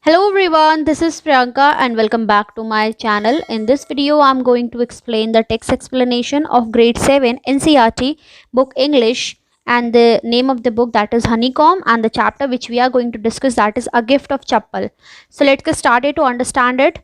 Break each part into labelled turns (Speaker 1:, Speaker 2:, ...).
Speaker 1: Hello everyone, this is Priyanka and welcome back to my channel. In this video, I'm going to explain the text explanation of grade 7 NCERT book English, and the name of the book, that is Honeycomb, and the chapter which we are going to discuss, that is A Gift of Chappal. So let's get started to understand it.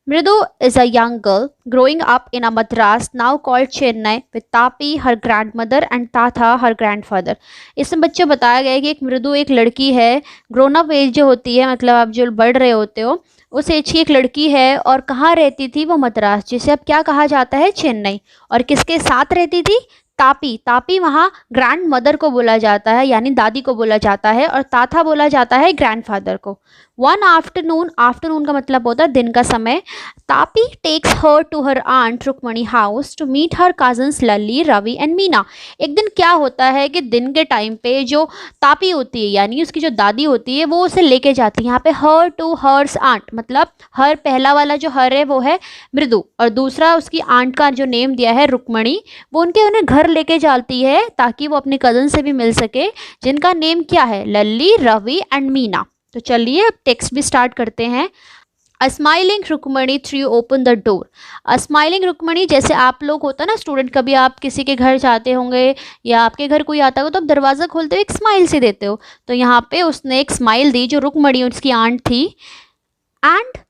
Speaker 1: Mridu is a young girl growing up in a Madras now called Chennai with Tapi her grandmother and Tatha her grandfather. इसमें बच्चे बताया गया है कि एक मृदु एक लड़की है, ग्रोन अप एज जो होती है, मतलब आप जो बढ़ रहे होते हो उस एज की एक लड़की है, और कहाँ रहती थी वो मद्रास, जिसे अब क्या कहा जाता है चेन्नई, और किसके साथ रहती थी तापी। तापी वहाँ ग्रैंड मदर को बोला जाता है, यानी दादी को बोला जाता है, और ताथा बोला जाता है ग्रैंडफादर को। वन आफ्टरनून, आफ्टरनून का मतलब होता है दिन का समय, Tapi takes her to her aunt Rukmini house to meet her cousins Lalli, Ravi and Meena. एक दिन क्या होता है कि दिन के टाइम पे जो तापी होती है, यानी उसकी जो दादी होती है, वो उसे लेके जाती है। यहाँ पे हर टू हर्स आंट, मतलब हर पहला वाला जो हर है वो है मृदु, और दूसरा उसकी आंट का जो नेम दिया है रुक्मणी, वो उन्हें घर लेके जाती है ताकि वो अपने कज़न से भी मिल सके, जिनका नेम क्या है, लल्ली, रवि एंड मीना। तो चलिए अब टेक्स्ट भी स्टार्ट करते हैं। A smiling Rukmini threw open the door. A smiling Rukmini, जैसे आप लोग होता है ना स्टूडेंट, कभी आप किसी के घर जाते होंगे या आपके घर कोई आता हो तो आप दरवाज़ा खोलते हुए एक स्माइल से देते हो, तो यहाँ पे उसने एक स्माइल दी जो रुक्मणी उसकी आंट थी। And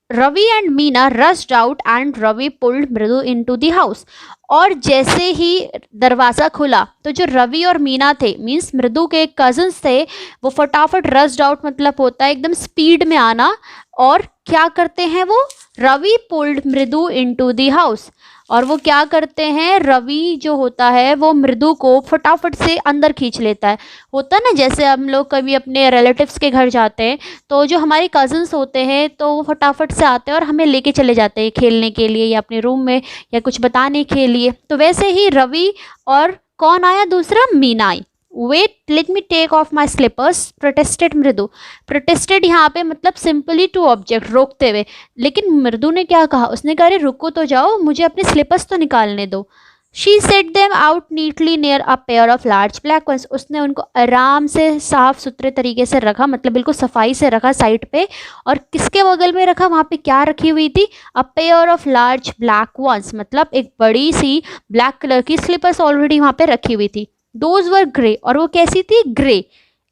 Speaker 1: Ravi and Meena rushed out and Ravi pulled Mridu into the house. और जैसे ही दरवाज़ा खुला तो जो रवि और मीना थे, मीन्स मृदु के कजन्स थे, वो फटाफट रस्ड आउट मतलब होता है एकदम स्पीड में आना, और क्या करते हैं वो, Ravi pulled Mridu into the house, और वो क्या करते हैं, रवि जो होता है वो मृदु को फटाफट से अंदर खींच लेता है। होता है ना, जैसे हम लोग कभी अपने रिलेटिव्स के घर जाते हैं तो जो हमारे कज़न्स होते हैं तो वो फटाफट से आते हैं और हमें लेके चले जाते हैं खेलने के लिए या अपने रूम में या कुछ बताने के लिए। तो वैसे ही रवि और कौन आया, दूसरा मीना आई। Wait let me take off my slippers protested Mridu. Protested यहाँ पे मतलब सिंपली टू ऑब्जेक्ट, रोकते हुए, लेकिन मृदु ने क्या कहा, उसने कहा अरे रुको तो जाओ, मुझे अपने स्लीपर्स तो निकालने दो। She set them out neatly near a pair of large black ones. उसने उनको आराम से साफ सुथरे तरीके से रखा, मतलब बिल्कुल सफाई से रखा साइड पे, और किसके बगल में रखा, वहाँ पे क्या रखी हुई थी, a pair of large black ones, मतलब एक बड़ी सी ब्लैक कलर की स्लीपर्स ऑलरेडी वहाँ पे रखी हुई थी। दोज वर ग्रे, और वो कैसी थी, ग्रे,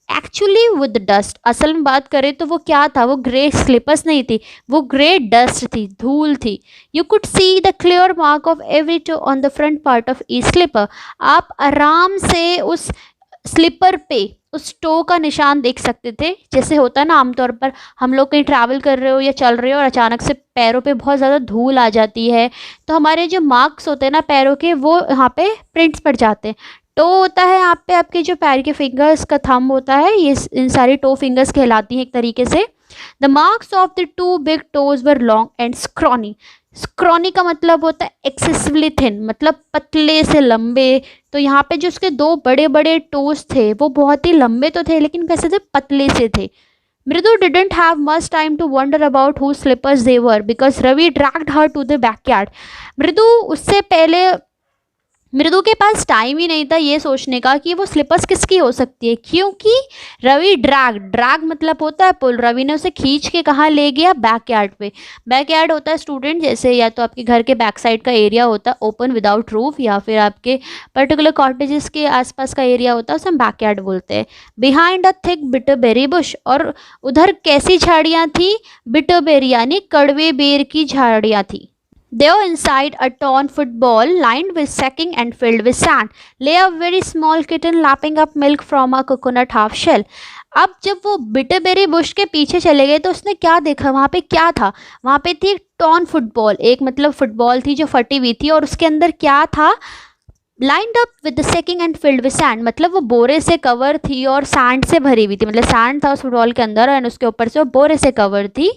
Speaker 1: एक्चुअली विद डस्ट। असल में बात करें तो वो क्या था, वो ग्रे स्लीपर्स नहीं थी, वो ग्रे डस्ट थी, धूल थी। You could see the clear mark of every toe on the front part of each slipper. आप आराम से उस स्लीपर पे उस टो का निशान देख सकते थे। जैसे होता है ना, आमतौर पर हम लोग कहीं ट्रैवल कर रहे हो या चल रहे हो और अचानक से पैरों पे बहुत ज़्यादा धूल आ जाती है, तो हमारे जो मार्क्स होते हैं ना पैरों के, वो यहाँ पे प्रिंट्स पड़ जाते हैं। टो होता है यहाँ पे आपके जो पैर के फिंगर्स का थंब होता है, ये इन सारी टो फिंगर्स कहलाती हैं एक तरीके से। The marks of the two big toes were long and scrawny. Scrawny का मतलब होता है एक्सेसिवली थिन, मतलब पतले से लंबे। तो यहाँ पे जो उसके दो बड़े बड़े टोज थे वो बहुत ही लंबे तो थे, लेकिन कैसे थे, पतले से थे। मृदु didn't have much time to wonder about whose slippers they were because Ravi dragged her to the backyard. मृदु के पास टाइम ही नहीं था ये सोचने का कि वो स्लिपर्स किसकी हो सकती है, क्योंकि रवि ड्रैग मतलब होता है पुल, रवि ने उसे खींच के कहाँ ले गया, बैकयार्ड पे। बैकयार्ड होता है स्टूडेंट, जैसे या तो आपके घर के बैक साइड का एरिया होता है ओपन विदाउट रूफ, या फिर आपके पर्टिकुलर कॉटेजेस के आसपास का एरिया होता है, उसे हम बैकयार्ड बोलते हैं। बिहाइंड अ थिक बिटरबेरी बुश, और उधर कैसी झाड़ियाँ थी, बिटरबेरी यानी कड़वे बेर की झाड़ियाँ थी। There inside a torn football lined with sacking and filled with sand lay a very small kitten lapping up milk from a coconut half shell. अब जब वो बिटरबेरी बुश के पीछे चले गए तो उसने क्या देखा, वहाँ पे क्या था, वहाँ पे थी एक टॉर्न फुटबॉल, एक मतलब फुटबॉल थी जो फटी हुई थी, और उसके अंदर क्या था, lined up with the sacking and filled with sand, मतलब वो बोरे से कवर थी और सैंड से भरी हुई थी, मतलब सैंड था उस फुटबॉल के अंदर और उसके ऊपर से वो बोरे से कवर थी।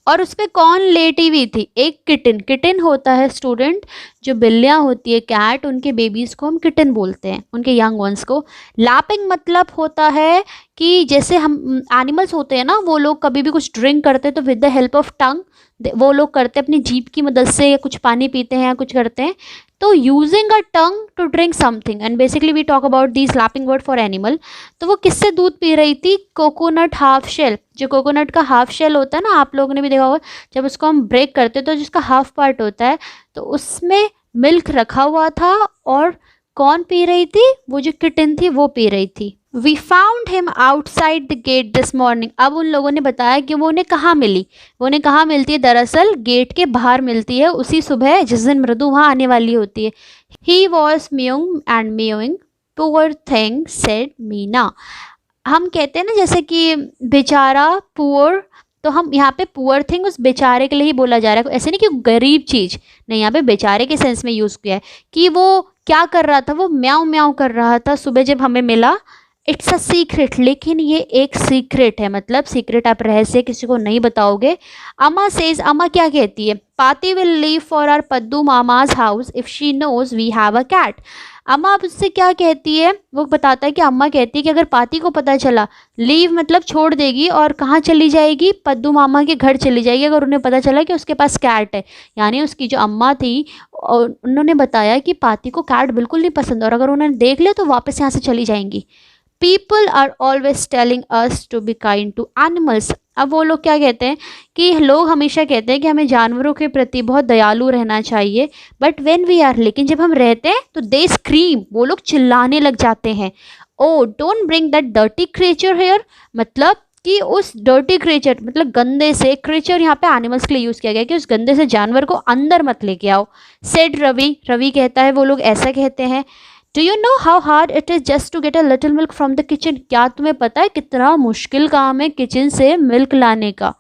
Speaker 1: और उस पर कौन लेटी हुई थी, एक किटन। किटन होता है स्टूडेंट, जो बिल्लियाँ होती है कैट, उनके बेबीज़ को हम किटन बोलते हैं, उनके यंग वंस को। लैपिंग मतलब होता है कि जैसे हम एनिमल्स होते हैं ना, वो लोग कभी भी कुछ ड्रिंक करते हैं तो with the help of tongue वो लोग करते हैं, अपनी जीभ की मदद से, या कुछ पानी पीते हैं या कुछ करते हैं, तो using a tongue to drink something, and basically we talk about the slapping word for animal. तो वो किससे दूध पी रही थी? Coconut half shell. जो कोकोनट का हाफ शेल होता है ना, आप लोगों ने भी देखा होगा, जब उसको हम ब्रेक करते हैं तो जिसका हाफ पार्ट होता है, तो उसमें मिल्क रखा हुआ था, और कौन पी रही थी? वो जो किटन थी वो पी रही थी। We found him outside the gate this morning. अब उन लोगों ने बताया कि वो उन्हें कहाँ मिली। वो उन्हें कहाँ मिलती है? दरअसल गेट के बाहर मिलती है, उसी सुबह जिस दिन मृदु वहाँ आने वाली होती है। He was mowing and mowing, poor thing said Meena. हम कहते हैं ना जैसे कि बेचारा, पुअर, तो हम यहाँ पे पुअर थिंग उस बेचारे के लिए ही बोला जा रहा है, ऐसे नहीं कि गरीब चीज़, नहीं, यहाँ पे बेचारे के सेंस में यूज़ किया है कि वो क्या कर रहा था? वो म्याऊं म्याऊं कर रहा था सुबह जब हमें मिला। इट्स अ सीक्रेट, लेकिन ये एक सीक्रेट है, मतलब सीक्रेट, आप रहस्य किसी को नहीं बताओगे। अम्मा सेज, अम्मा क्या कहती है? Paati will leave for our Paddu Mama's house if she knows we have a cat. अम्मा अब उससे क्या कहती है? वो बताता है कि अम्मा कहती है कि अगर पाती को पता चला, लीव मतलब छोड़ देगी, और कहाँ चली जाएगी? पद्दू मामा के घर चली जाएगी, अगर उन्हें पता चला कि उसके पास कैट है। यानी उसकी जो अम्मा थी, और उन्होंने बताया कि पाती को कैट बिल्कुल नहीं पसंद, और अगर उन्होंने देख लिया तो वापस यहाँ से चली जाएंगी। People are always telling us to be kind to animals. अब वो लोग क्या कहते हैं कि लोग हमेशा कहते हैं कि हमें जानवरों के प्रति बहुत दयालु रहना चाहिए, बट वेन वी आर, लेकिन जब हम रहते हैं तो दे स्क्रीम, वो लोग चिल्लाने लग जाते हैं। Oh don't bring that dirty creature here, मतलब कि उस डर्टी क्रिएचर, मतलब गंदे से, क्रिएचर यहाँ पे एनिमल्स के लिए यूज़ किया गया कि उस गंदे से जानवर को अंदर मत लेके आओ। सेड रवि, रवि कहता है, वो लोग ऐसा कहते हैं। Do you know how hard it is just to get a little milk from the kitchen. क्या तुम्हें पता है कितना मुश्किल काम है किचन से मिल्क लाने का?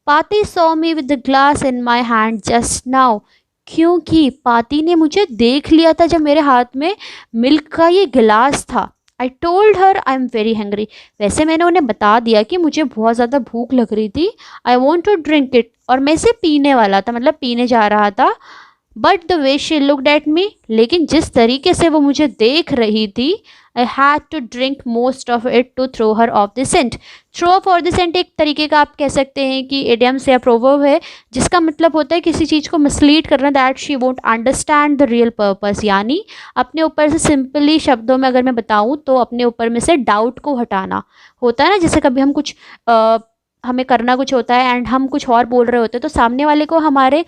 Speaker 1: पाती saw me with the glass in my hand just now, क्योंकि पाती ने मुझे देख लिया था जब मेरे हाथ में मिल्क का ये गिलास था। आई told her I am very hungry, वैसे मैंने उन्हें बता दिया कि मुझे बहुत ज़्यादा भूख लग रही थी। I want to drink it, और मैं इसे पीने वाला था, मतलब पीने जा रहा था। But the way she looked at me, लेकिन जिस तरीके से वो मुझे देख रही थी, I had to drink most of it to throw her off the scent. Throw off off the scent एक तरीके का आप कह सकते हैं कि इडियम्स या प्रोवर्ब है, जिसका मतलब होता है किसी चीज़ को मिसलीड करना, that she won't understand the real purpose. यानी अपने ऊपर से, सिंपली शब्दों में अगर मैं बताऊँ तो अपने ऊपर में से डाउट को हटाना होता है ना। जैसे कभी हम कुछ हमें करना कुछ होता है एंड हम कुछ और बोल रहे होते हैं, तो सामने वाले को हमारे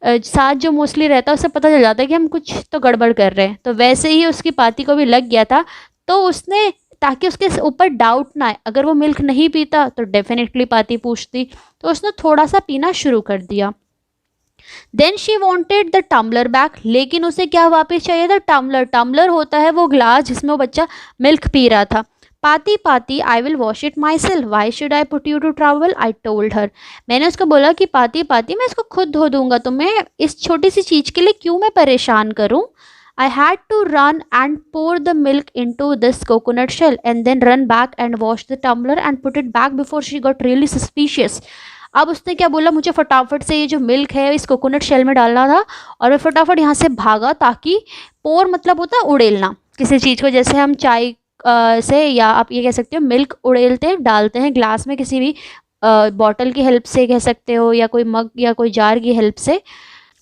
Speaker 1: साथ जो मोस्टली रहता है उससे पता चल जाता है कि हम कुछ तो गड़बड़ कर रहे हैं। तो वैसे ही उसकी पाती को भी लग गया था, तो उसने, ताकि उसके ऊपर डाउट ना आए, अगर वो मिल्क नहीं पीता तो डेफिनेटली पाती पूछती, तो उसने थोड़ा सा पीना शुरू कर दिया। Then she wanted the tumbler back, लेकिन उसे क्या वापस चाहिए था? टम्बलर। टम्बलर होता है वो ग्लास जिसमें वो बच्चा मिल्क पी रहा था। Paati Paati I will wash it myself, why should I put you to trouble, I told her. मैंने उसको बोला कि पाती पाती मैं इसको खुद धो दूंगा, तो मैं इस छोटी सी चीज़ के लिए क्यों मैं परेशान करूं? I had to run and pour the milk into this coconut shell and then run back and wash the tumbler and put it back before she got really suspicious. अब उसने क्या बोला? मुझे फटाफट से ये जो मिल्क है इस कोकोनट शेल में डालना था, और मैं फटाफट यहाँ से भागा, ताकि पोर मतलब होता है उड़ेलना किसी चीज़ को, जैसे हम चाय से, या आप ये कह सकते हो मिल्क उड़ेलते हैं, डालते हैं ग्लास में, किसी भी बॉटल की हेल्प से कह सकते हो, या कोई मग या कोई जार की हेल्प से।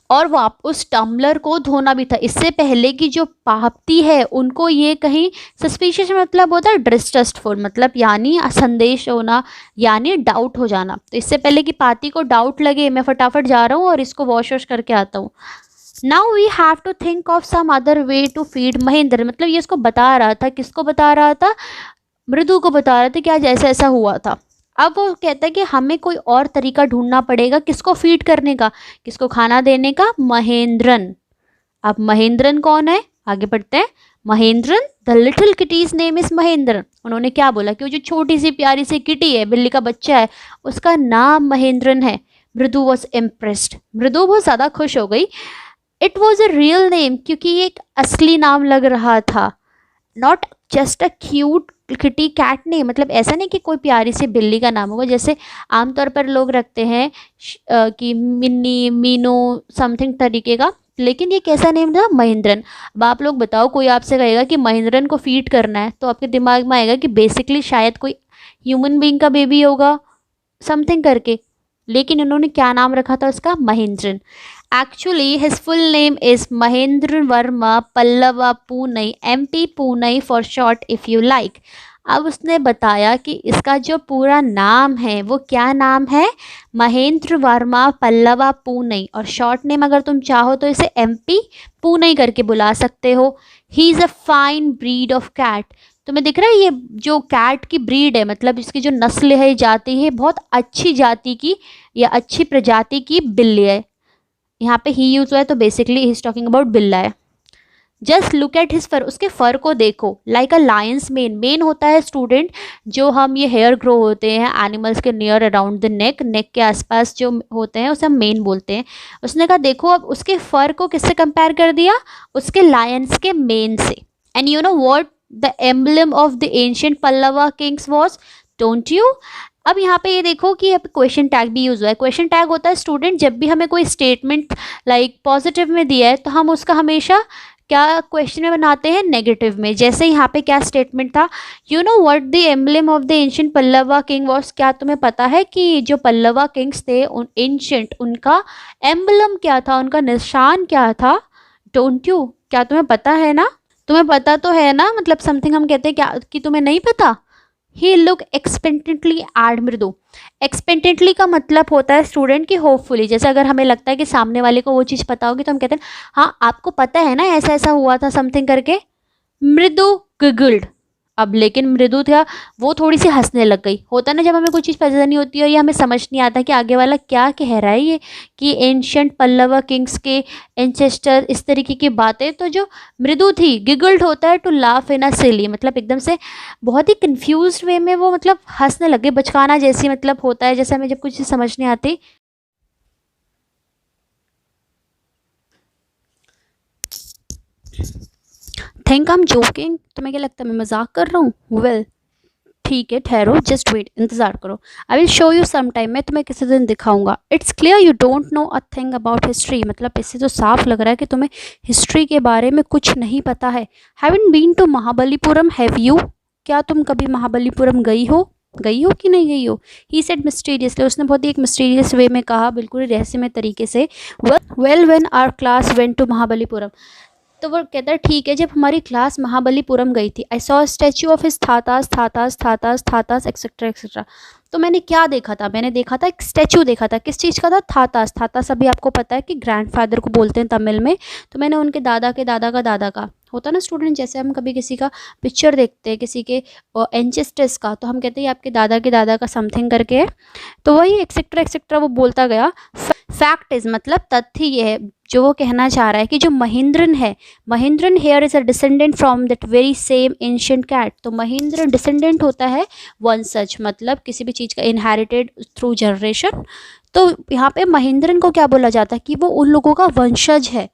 Speaker 1: और वो आप उस टम्बलर को धोना भी था, इससे पहले कि जो पापती है उनको ये कहीं सस्पिशियस, मतलब होता है डिस्ट्रस्टफुल, मतलब यानी संदेश होना, यानी डाउट हो जाना। तो इससे पहले कि पाती को डाउट लगे, मैं फटाफट जा रहा हूँ और इसको वॉश वॉश करके आता हूँ। Now we have to think of some other way to feed Mahendra, मतलब ये इसको बता रहा था, किसको बता रहा था? मृदु को बता रहा था कि आज ऐसा ऐसा हुआ था। अब वो कहता है कि हमें कोई और तरीका ढूंढना पड़ेगा, किसको फीड करने का, किसको खाना देने का? महेंद्रन। अब महेंद्रन कौन है? आगे बढ़ते हैं। Mahendran, the little kitty's name is Mahendran. उन्होंने क्या बोला कि वो जो छोटी सी प्यारी सी किटी है, बिल्ली का बच्चा है, उसका नाम महेंद्रन है। मृदु वॉज इम्प्रेस्ड, मृदु बहुत ज़्यादा खुश हो गई। It was a real name, क्योंकि ये एक असली नाम लग रहा था, not just a cute kitty cat name, मतलब ऐसा नहीं कि कोई प्यारी सी बिल्ली का नाम होगा, जैसे आमतौर पर लोग रखते हैं कि मिन्नी, मीनू, समथिंग तरीके का, लेकिन ये कैसा नेम था? महेंद्रन। अब आप लोग बताओ, कोई आपसे कहेगा कि महेंद्रन को फीड करना है, तो आपके दिमाग में आएगा कि बेसिकली शायद कोई ह्यूमन बीइंग का बेबी होगा समथिंग करके, लेकिन इन्होंने क्या नाम रखा था उसका, Mahendran. Actually his full name is Mahendra Varma Pallava Poonai, MP Poonai for short if you like. अब उसने बताया कि इसका जो पूरा नाम है वो क्या नाम है, महेंद्र वर्मा पल्लवा पूनई, और शॉर्ट नेम अगर तुम चाहो तो इसे MP पूनई करके बुला सकते हो। He is a fine breed of cat. तुम्हें दिख रहा है ये जो कैट की ब्रीड है, मतलब इसकी जो नस्ल है, जाति है, बहुत अच्छी जाति की या अच्छी प्रजाति की बिल्ली है। यहाँ पे ही यूज हुआ है तो basically he is talking about बिल्ला है। जस्ट लुक एट हिज फर, उसके फर को देखो, लाइक अ लायंस मेन। मेन होता है स्टूडेंट जो हम ये हेयर ग्रो होते हैं एनिमल्स के नियर अराउंड द नेक, नेक के आसपास जो होते हैं उसे हम मेन बोलते हैं। उसने कहा देखो अब उसके फर को किससे कंपेयर कर दिया, उसके लायंस के मेन से। And you know what the emblem of the ancient Pallava Kings was, don't you. अब यहाँ पे ये देखो कि अब क्वेश्चन टैग भी यूज हुआ है। क्वेश्चन टैग होता है स्टूडेंट जब भी हमें कोई स्टेटमेंट लाइक पॉजिटिव में दिया है तो हम उसका हमेशा क्या क्वेश्चन में बनाते हैं, नेगेटिव में। जैसे यहाँ पे क्या स्टेटमेंट था, you know what the emblem of the ancient Pallava king was, क्या तुम्हें पता है कि जो पल्लवा किंग्स थे उन एंशिएंट, उनका एम्बलम क्या था, उनका निशान क्या था, डोंट यू, क्या तुम्हें पता है ना, तुम्हें पता तो है ना, मतलब समथिंग हम कहते हैं क्या कि तुम्हें नहीं पता। ही लुक एक्सपेक्टेंटली एट मृदु। एक्सपेक्टेंटली का मतलब होता है स्टूडेंट की होपफुली, जैसे अगर हमें लगता है कि सामने वाले को वो चीज़ पता होगी तो हम कहते हैं हाँ आपको पता है ना ऐसा ऐसा हुआ था समथिंग करके। मृदु गिगल्ड, अब लेकिन मृदु था वो थोड़ी सी हंसने लग गई। होता ना जब हमें कोई चीज़ पता नहीं होती है या हमें समझ नहीं आता कि आगे वाला क्या कह रहा है, ये कि एंशिएंट पल्लवा किंग्स के एंसेस्टर, इस तरीके की बातें। तो जो मृदु थी, गिगल्ड होता है टू लाफ इन अ सिली, मतलब एकदम से बहुत ही कंफ्यूज्ड वे में वो मतलब हंसने लग गई, बचकाना जैसी मतलब होता है जैसे हमें जब कुछ चीज़ समझ नहीं आती। थिंक आई एम जोकिंग, तुम्हें क्या लगता है मैं मजाक कर रहा हूँ? वेल ठीक है, ठहरो, जस्ट वेट, इंतजार करो। I will show you some time, मैं तुम्हें किसी दिन दिखाऊंगा। It's clear you don't know a thing about history, मतलब इससे तो साफ लग रहा है कि तुम्हें हिस्ट्री के बारे में कुछ नहीं पता है। Haven't been to Mahabalipuram, have you, क्या तुम कभी महाबलीपुरम गई हो कि नहीं गई हो? ही सेड मिस्टीरियसली, उसने बहुत ही एक मिस्टीरियस वे में कहा, बिल्कुल रहस्यमय तरीके से। Well when our class went to Mahabalipuram, तो वो कहता है ठीक है जब हमारी क्लास महाबलीपुरम गई थी, I saw statue of his thatha's thatha's thatha's thatha's etcetera etcetera. तो मैंने क्या देखा था, मैंने देखा था एक स्टैचू देखा था, किस चीज़ का था, थातास। थातास अभी आपको पता है कि ग्रैंडफादर को बोलते हैं तमिल में। तो मैंने उनके दादा के दादा का दादा का, होता ना स्टूडेंट, जैसे हम कभी किसी का पिक्चर देखते हैं किसी के एंसेस्टर्स का, तो हम कहते हैं आपके दादा के दादा का समथिंग करके है, तो वही एक्सेट्रा एक्सेट्रा वो बोलता गया। फैक्ट इज, मतलब तथ्य ये है, जो वो कहना चाह रहा है कि जो महेंद्रन है, Mahendran here is a descendant from that very same ancient cat. तो महेंद्र डिसेंडेंट होता है वंशज, मतलब किसी भी चीज़ का इनहेरिटेड थ्रू जनरेशन। तो यहाँ पे महेंद्रन को क्या बोला जाता है कि वो उन लोगों का वंशज है।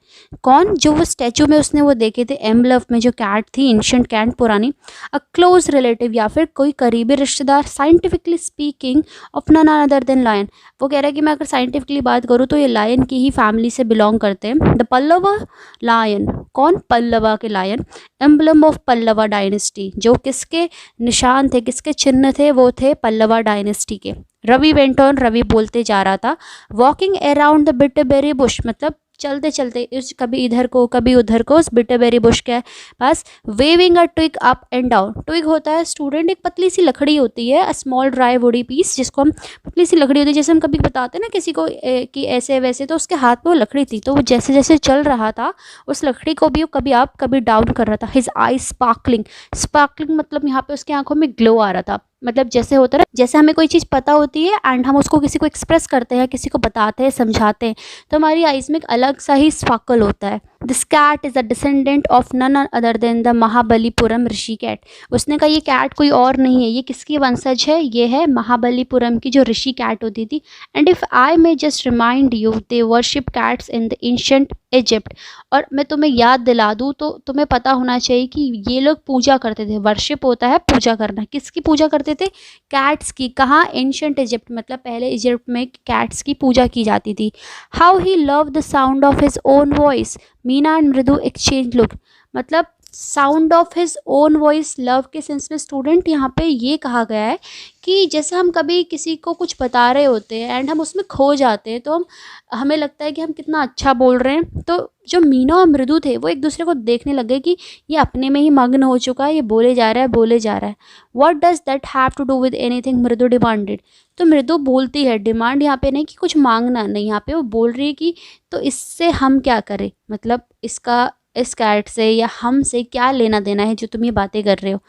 Speaker 1: कौन, जो वो स्टैचू में उसने वो देखे थे एम्बलम में जो कैट थी, एंशिएंट कैट पुरानी, अ क्लोज रिलेटिव या फिर कोई करीबी रिश्तेदार, scientifically speaking of none other than lion. वो कह रहा है कि मैं अगर साइंटिफिकली बात करूँ तो ये लायन की ही फैमिली से बिलोंग करते हैं। द पल्लवा लायन, कौन, पल्लवा के lion, emblem of Pallava dynasty, जो किसके निशान थे, किसके चिन्ह थे, वो थे पल्लवा डायनेस्टी के। रवि वेंट ऑन, रवि बोलते जा रहा था, वॉकिंग अराउंड द बिटरबेरी बुश, मतलब चलते चलते इस कभी इधर को कभी उधर को उस बिटरबेरी बुश के पास, waving a twig up and down. Twig होता है स्टूडेंट एक पतली सी लकड़ी होती है, a small dry woody piece, जिसको हम पतली सी लकड़ी होती है, जैसे हम कभी बताते हैं ना किसी को कि ऐसे वैसे, तो उसके हाथ में वो लकड़ी थी, तो वो जैसे जैसे चल रहा था उस लकड़ी को भी कभी अप कभी डाउन कर रहा था। हिज आई स्पार्कलिंग, स्पार्कलिंग मतलब यहाँ पे उसकी आंखों में ग्लो आ रहा था, मतलब जैसे होता है ना, जैसे हमें कोई चीज़ पता होती है एंड हम उसको किसी को एक्सप्रेस करते हैं, किसी को बताते हैं, समझाते हैं, तो हमारी आइज़ में एक अलग सा ही स्पार्कल होता है। This cat is a descendant of none other than the Mahabalipuram Rishi cat. उसने कहा ये कैट कोई और नहीं है, ये किसकी वंशज है, ये है महाबलीपुरम की जो ऋषि कैट होती थी। And if I may just remind you, they worship cats in the ancient Egypt. और मैं तुम्हें याद दिला दूँ तो तुम्हें पता होना चाहिए कि ये लोग पूजा करते थे, वर्शिप होता है पूजा करना, किसकी पूजा करते थे, कैट्स की। कहाँ, एंशिएंट इजिप्ट, मतलब पहले इजिप्ट में कैट्स की पूजा की जाती थी। How he love the sound of his own voice, Meena and मृदु एक्सचेंज लुक, मतलब sound of his own voice love के सेंस में स्टूडेंट यहाँ पे ये कहा गया है कि जैसे हम कभी किसी को कुछ बता रहे होते हैं एंड हम उसमें खो जाते हैं, तो हमें लगता है कि हम कितना अच्छा बोल रहे हैं। तो जो मीना और मृदु थे वो एक दूसरे को देखने लगे कि ये अपने में ही मग्न हो चुका है, ये बोले जा रहा है बोले जा रहा है। What does that have to do with anything, Mridu demanded. तो मृदु बोलती है, डिमांड यहाँ पे नहीं कि कुछ मांगना नहीं, यहाँ पे वो बोल रही है कि तो इससे हम क्या करें, मतलब इसका इस कैट से या हम से क्या लेना देना है जो तुम ये बातें कर रहे हो।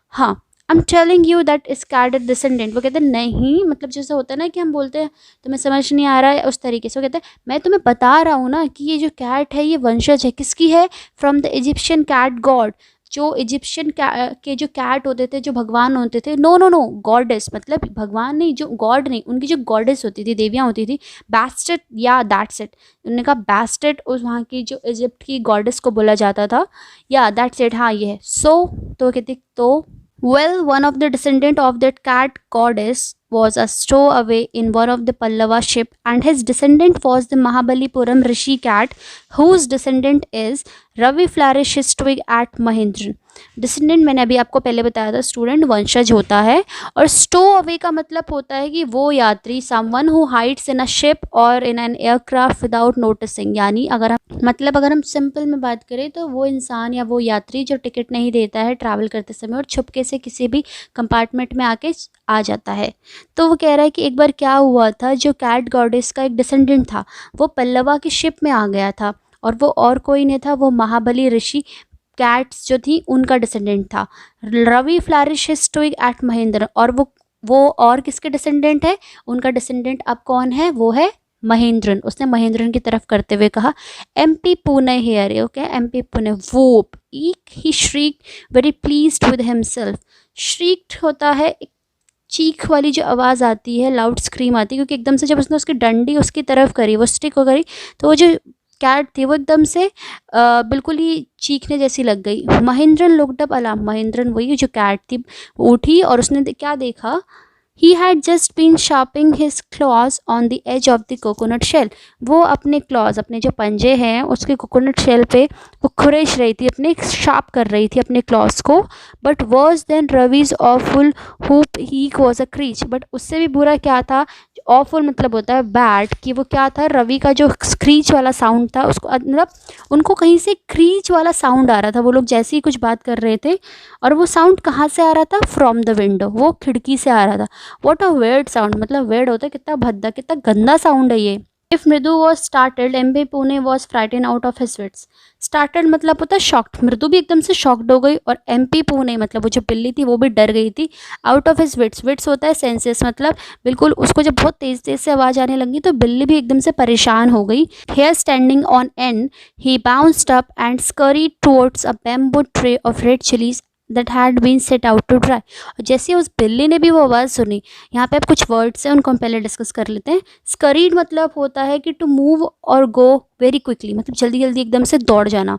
Speaker 1: हाँ, I am telling you that इस कैट इज डिसेंडेंट। वो कहते हैं नहीं, मतलब जैसे होता है ना कि हम बोलते हैं तुम्हें समझ नहीं आ रहा है, उस तरीके से वो कहते हैं मैं तुम्हें बता रहा हूँ ना कि ये जो कैट है ये वंशज है, किसकी है, from the Egyptian cat god. जो इजिप्शियन के जो कैट होते थे, जो भगवान होते थे, नो नो नो गॉडेस, मतलब भगवान नहीं, जो गॉड नहीं, उनकी जो गॉडेस होती थी, देवियाँ होती थी, बैस्टेट या दैट्स इट। उन्होंने कहा बैस्टेट उस वहाँ की जो इजिप्ट की गॉडेस को बोला जाता था, या दैट्स इट, हाँ ये है। सो तो कहते तो well, one of the descendant of that cat goddess was a stowaway in one of the Pallava ship, and his descendant was the Mahabalipuram Rishi cat, whose descendant is Ravi Flourish his twig at Mahindran। Descendant मैंने अभी आपको पहले बताया था student वंशज होता है, और स्टो अवे का मतलब होता है कि वो यात्री, someone who hides in a ship और in an aircraft without noticing. यानी अगर हम सिंपल में बात करें तो वो इंसान या वो यात्री जो टिकट नहीं देता है ट्रैवल करते समय और छुपके से किसी भी कंपार्टमेंट में आके आ जाता है। तो वो कह रहा है कि एक बार क्या हुआ था, जो कैट गॉडेस का एक डिसेंडेंट था वो पल्लवा की शिप में आ गया था, और वो और कोई नहीं था, वो महाबली ऋषि कैट्स जो थी उनका डिसेंडेंट था। Ravi flourish his twig at Mahendra, और वो और किसके डिसेंडेंट है, उनका डिसेंडेंट अब कौन है, वो है महेंद्रन। उसने महेंद्रन की तरफ करते हुए कहा MP Poonai here, okay MP Poonai whoop he shriek very pleased with himself. Shrieked होता है एक चीख वाली जो आवाज़ आती है, लाउड स्क्रीम आती है, क्योंकि एकदम से जब उसने उसकी डंडी उसकी तरफ करी, वो स्टिक हो करी, तो वो जो कैट थी वो एकदम से बिल्कुल ही चीखने जैसी लग गई। Mahendran looked up alarm, Mahendran वही जो कैट थी उठी और उसने क्या देखा, He had just been sharpening his claws on the edge of the coconut shell। वो अपने क्लॉज, अपने जो पंजे हैं उसके कोकोनट शेल पे वो खुरेश रही थी, अपने शार्प कर रही थी अपने क्लॉज को। But worse than Ravi's awful hoop he was a crèche. But उससे भी बुरा क्या था, ऑफुल मतलब होता है बैड, कि वो क्या था, रवि का जो स्क्रीच वाला साउंड था उसको, मतलब उनको कहीं से क्रीच वाला साउंड आ रहा था, वो लोग जैसे ही कुछ बात कर रहे थे, और वो साउंड कहाँ से आ रहा था, फ्रॉम द विंडो, वो खिड़की से आ रहा था। वॉट अ वेर्ड साउंड, मतलब वेर्ड होता है कितना भद्दा, कितना गंदा साउंड है ये। If Mridu was startled MP Pune was frighten out of his wits. Startled मतलब होता है शॉक्ड, मृदु भी एकदम से शॉक्ड हो गई, और एमपी पुणे मतलब वो जो बिल्ली थी वो भी डर गई थी। Out of his wits, wits होता है सेंसेस, मतलब बिल्कुल उसको जब बहुत तेज तेज से आवाज़ आने लगी तो बिल्ली भी एकदम से परेशान हो गई। Hair standing on end he bounced up and scurried towards a bamboo tray of red chillies that had been set out to dry. और जैसे उस बिल्ली ने भी वो आवाज़ सुनी, यहाँ पे अब कुछ वर्ड्स हैं उनको हम पहले डिस्कस कर लेते हैं। स्करीड मतलब होता है कि टू मूव और गो वेरी क्विकली, मतलब जल्दी जल्दी एकदम से दौड़ जाना।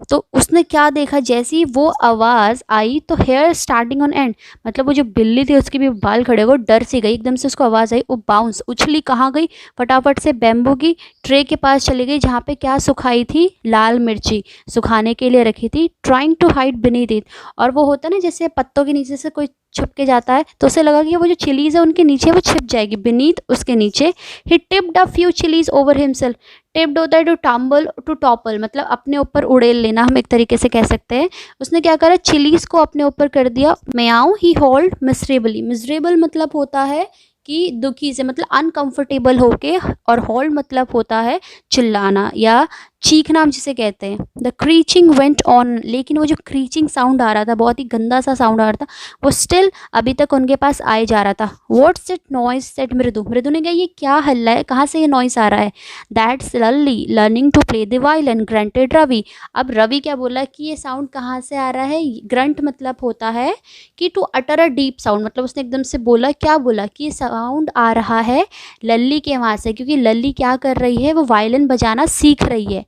Speaker 1: तो उसने क्या देखा, जैसी वो आवाज़ आई तो हेयर स्टार्टिंग ऑन एंड, मतलब वो जो बिल्ली थी उसके भी बाल खड़े, वो डर सी गई, एकदम से उसको आवाज़ आई, वो बाउंस उछली, कहाँ गई, फटाफट से बैम्बू की ट्रे के पास चली गई जहाँ पे क्या सुखाई थी, लाल मिर्ची सुखाने के लिए रखी थी, trying to hide beneath it. और वो होता है ना जैसे पत्तों के नीचे से कोई छुप के जाता है, तो उसे लगा कि वो जो चिलीज है उनके नीचे वो छिप जाएगी, बीनीथ उसके नीचे। He tipped a few chillies over himself. Tipped होता है टू टम्बल टू टॉपल, मतलब अपने ऊपर उड़ेल लेना, हम एक तरीके से कह सकते हैं। उसने क्या करा, चिलीज को अपने ऊपर कर दिया। म्याऊ ही होल्ड मिजरेबली, मिजरेबल मतलब होता है कि दुखी से, मतलब अनकंफर्टेबल होके, और होल्ड मतलब होता है चिल्लाना या चीखना हम जिसे कहते हैं। द क्रीचिंग वेंट ऑन, लेकिन वो जो क्रीचिंग साउंड आ रहा था, बहुत ही गंदा सा साउंड आ रहा था, वो स्टिल अभी तक उनके पास आए जा रहा था। व्हाट्स इट नॉइज सेड मृदु, मृदु ने कहा ये क्या हल्ला है, कहाँ से ये नॉइस आ रहा है। That's Lalli learning to play the violin grunted Ravi. अब रवि क्या बोला कि ये साउंड कहाँ से आ रहा है, ग्रंट मतलब होता है कि to utter a deep sound, मतलब उसने एकदम से बोला, क्या बोला कि ये साउंड आ रहा है लल्ली के वहाँ से, क्योंकि लल्ली क्या कर रही है, वो वायलिन बजाना सीख रही है।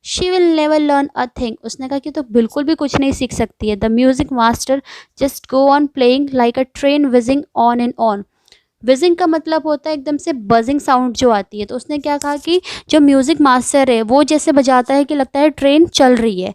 Speaker 1: She will never learn a thing, उसने कहा कि तो बिल्कुल भी कुछ नहीं सीख सकती है। The music master just go on playing like a train wheezing on and on. Wheezing का मतलब होता है एकदम से बजिंग साउंड जो आती है, तो उसने क्या कहा कि जो म्यूजिक मास्टर है वो जैसे बजाता है कि लगता है ट्रेन चल रही है।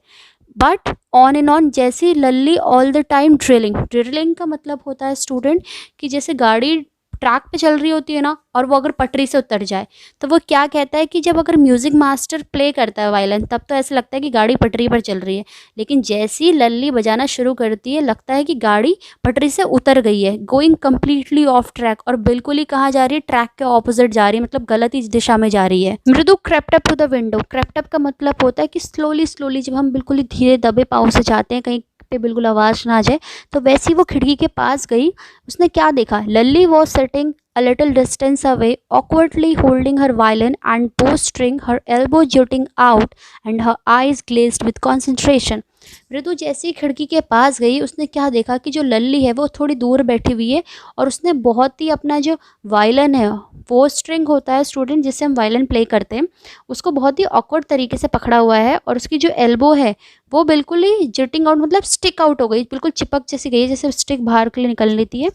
Speaker 1: बट ऑन एंड ऑन, जैसी Lalli all the time drilling. Drilling का मतलब होता है स्टूडेंट कि जैसे गाड़ी ट्रैक पे चल रही होती है ना, और वो अगर पटरी से उतर जाए, तो वो क्या कहता है कि जब अगर म्यूजिक मास्टर प्ले करता है वायलिन, तब तो ऐसा लगता है कि गाड़ी पटरी पर चल रही है, लेकिन जैसी लल्ली बजाना शुरू करती है लगता है कि गाड़ी पटरी से उतर गई है, गोइंग कम्प्लीटली ऑफ ट्रैक, और बिल्कुल ही कहाँ जा रही है, ट्रैक के ऑपोजिट जा रही है, मतलब गलत ही दिशा में जा रही है। Mridu crept up to the window. Crept up का मतलब होता है कि स्लोली स्लोली, जब हम बिल्कुल ही धीरे दबे पाँव से जाते हैं कहीं पे बिल्कुल आवाज़ ना आ जाए, तो वैसी वो खिड़की के पास गई। उसने क्या देखा, Lalli was sitting a little distance away, awkwardly holding her violin and bowstring, her elbow jutting out and her eyes glazed with concentration. मृदु जैसी खिड़की के पास गई, उसने क्या देखा कि जो लल्ली है वो थोड़ी दूर बैठी हुई है, और उसने बहुत ही अपना जो वायलिन है, वो स्ट्रिंग होता है स्टूडेंट जिससे हम वायलिन प्ले करते हैं, उसको बहुत ही ऑकवर्ड तरीके से पकड़ा हुआ है, और उसकी जो एल्बो है वो बिल्कुल ही जिटिंग आउट, मतलब स्टिक आउट हो गई, बिल्कुल चिपक जैसी गई, जैसे स्टिक बाहर के लिए निकल लेती है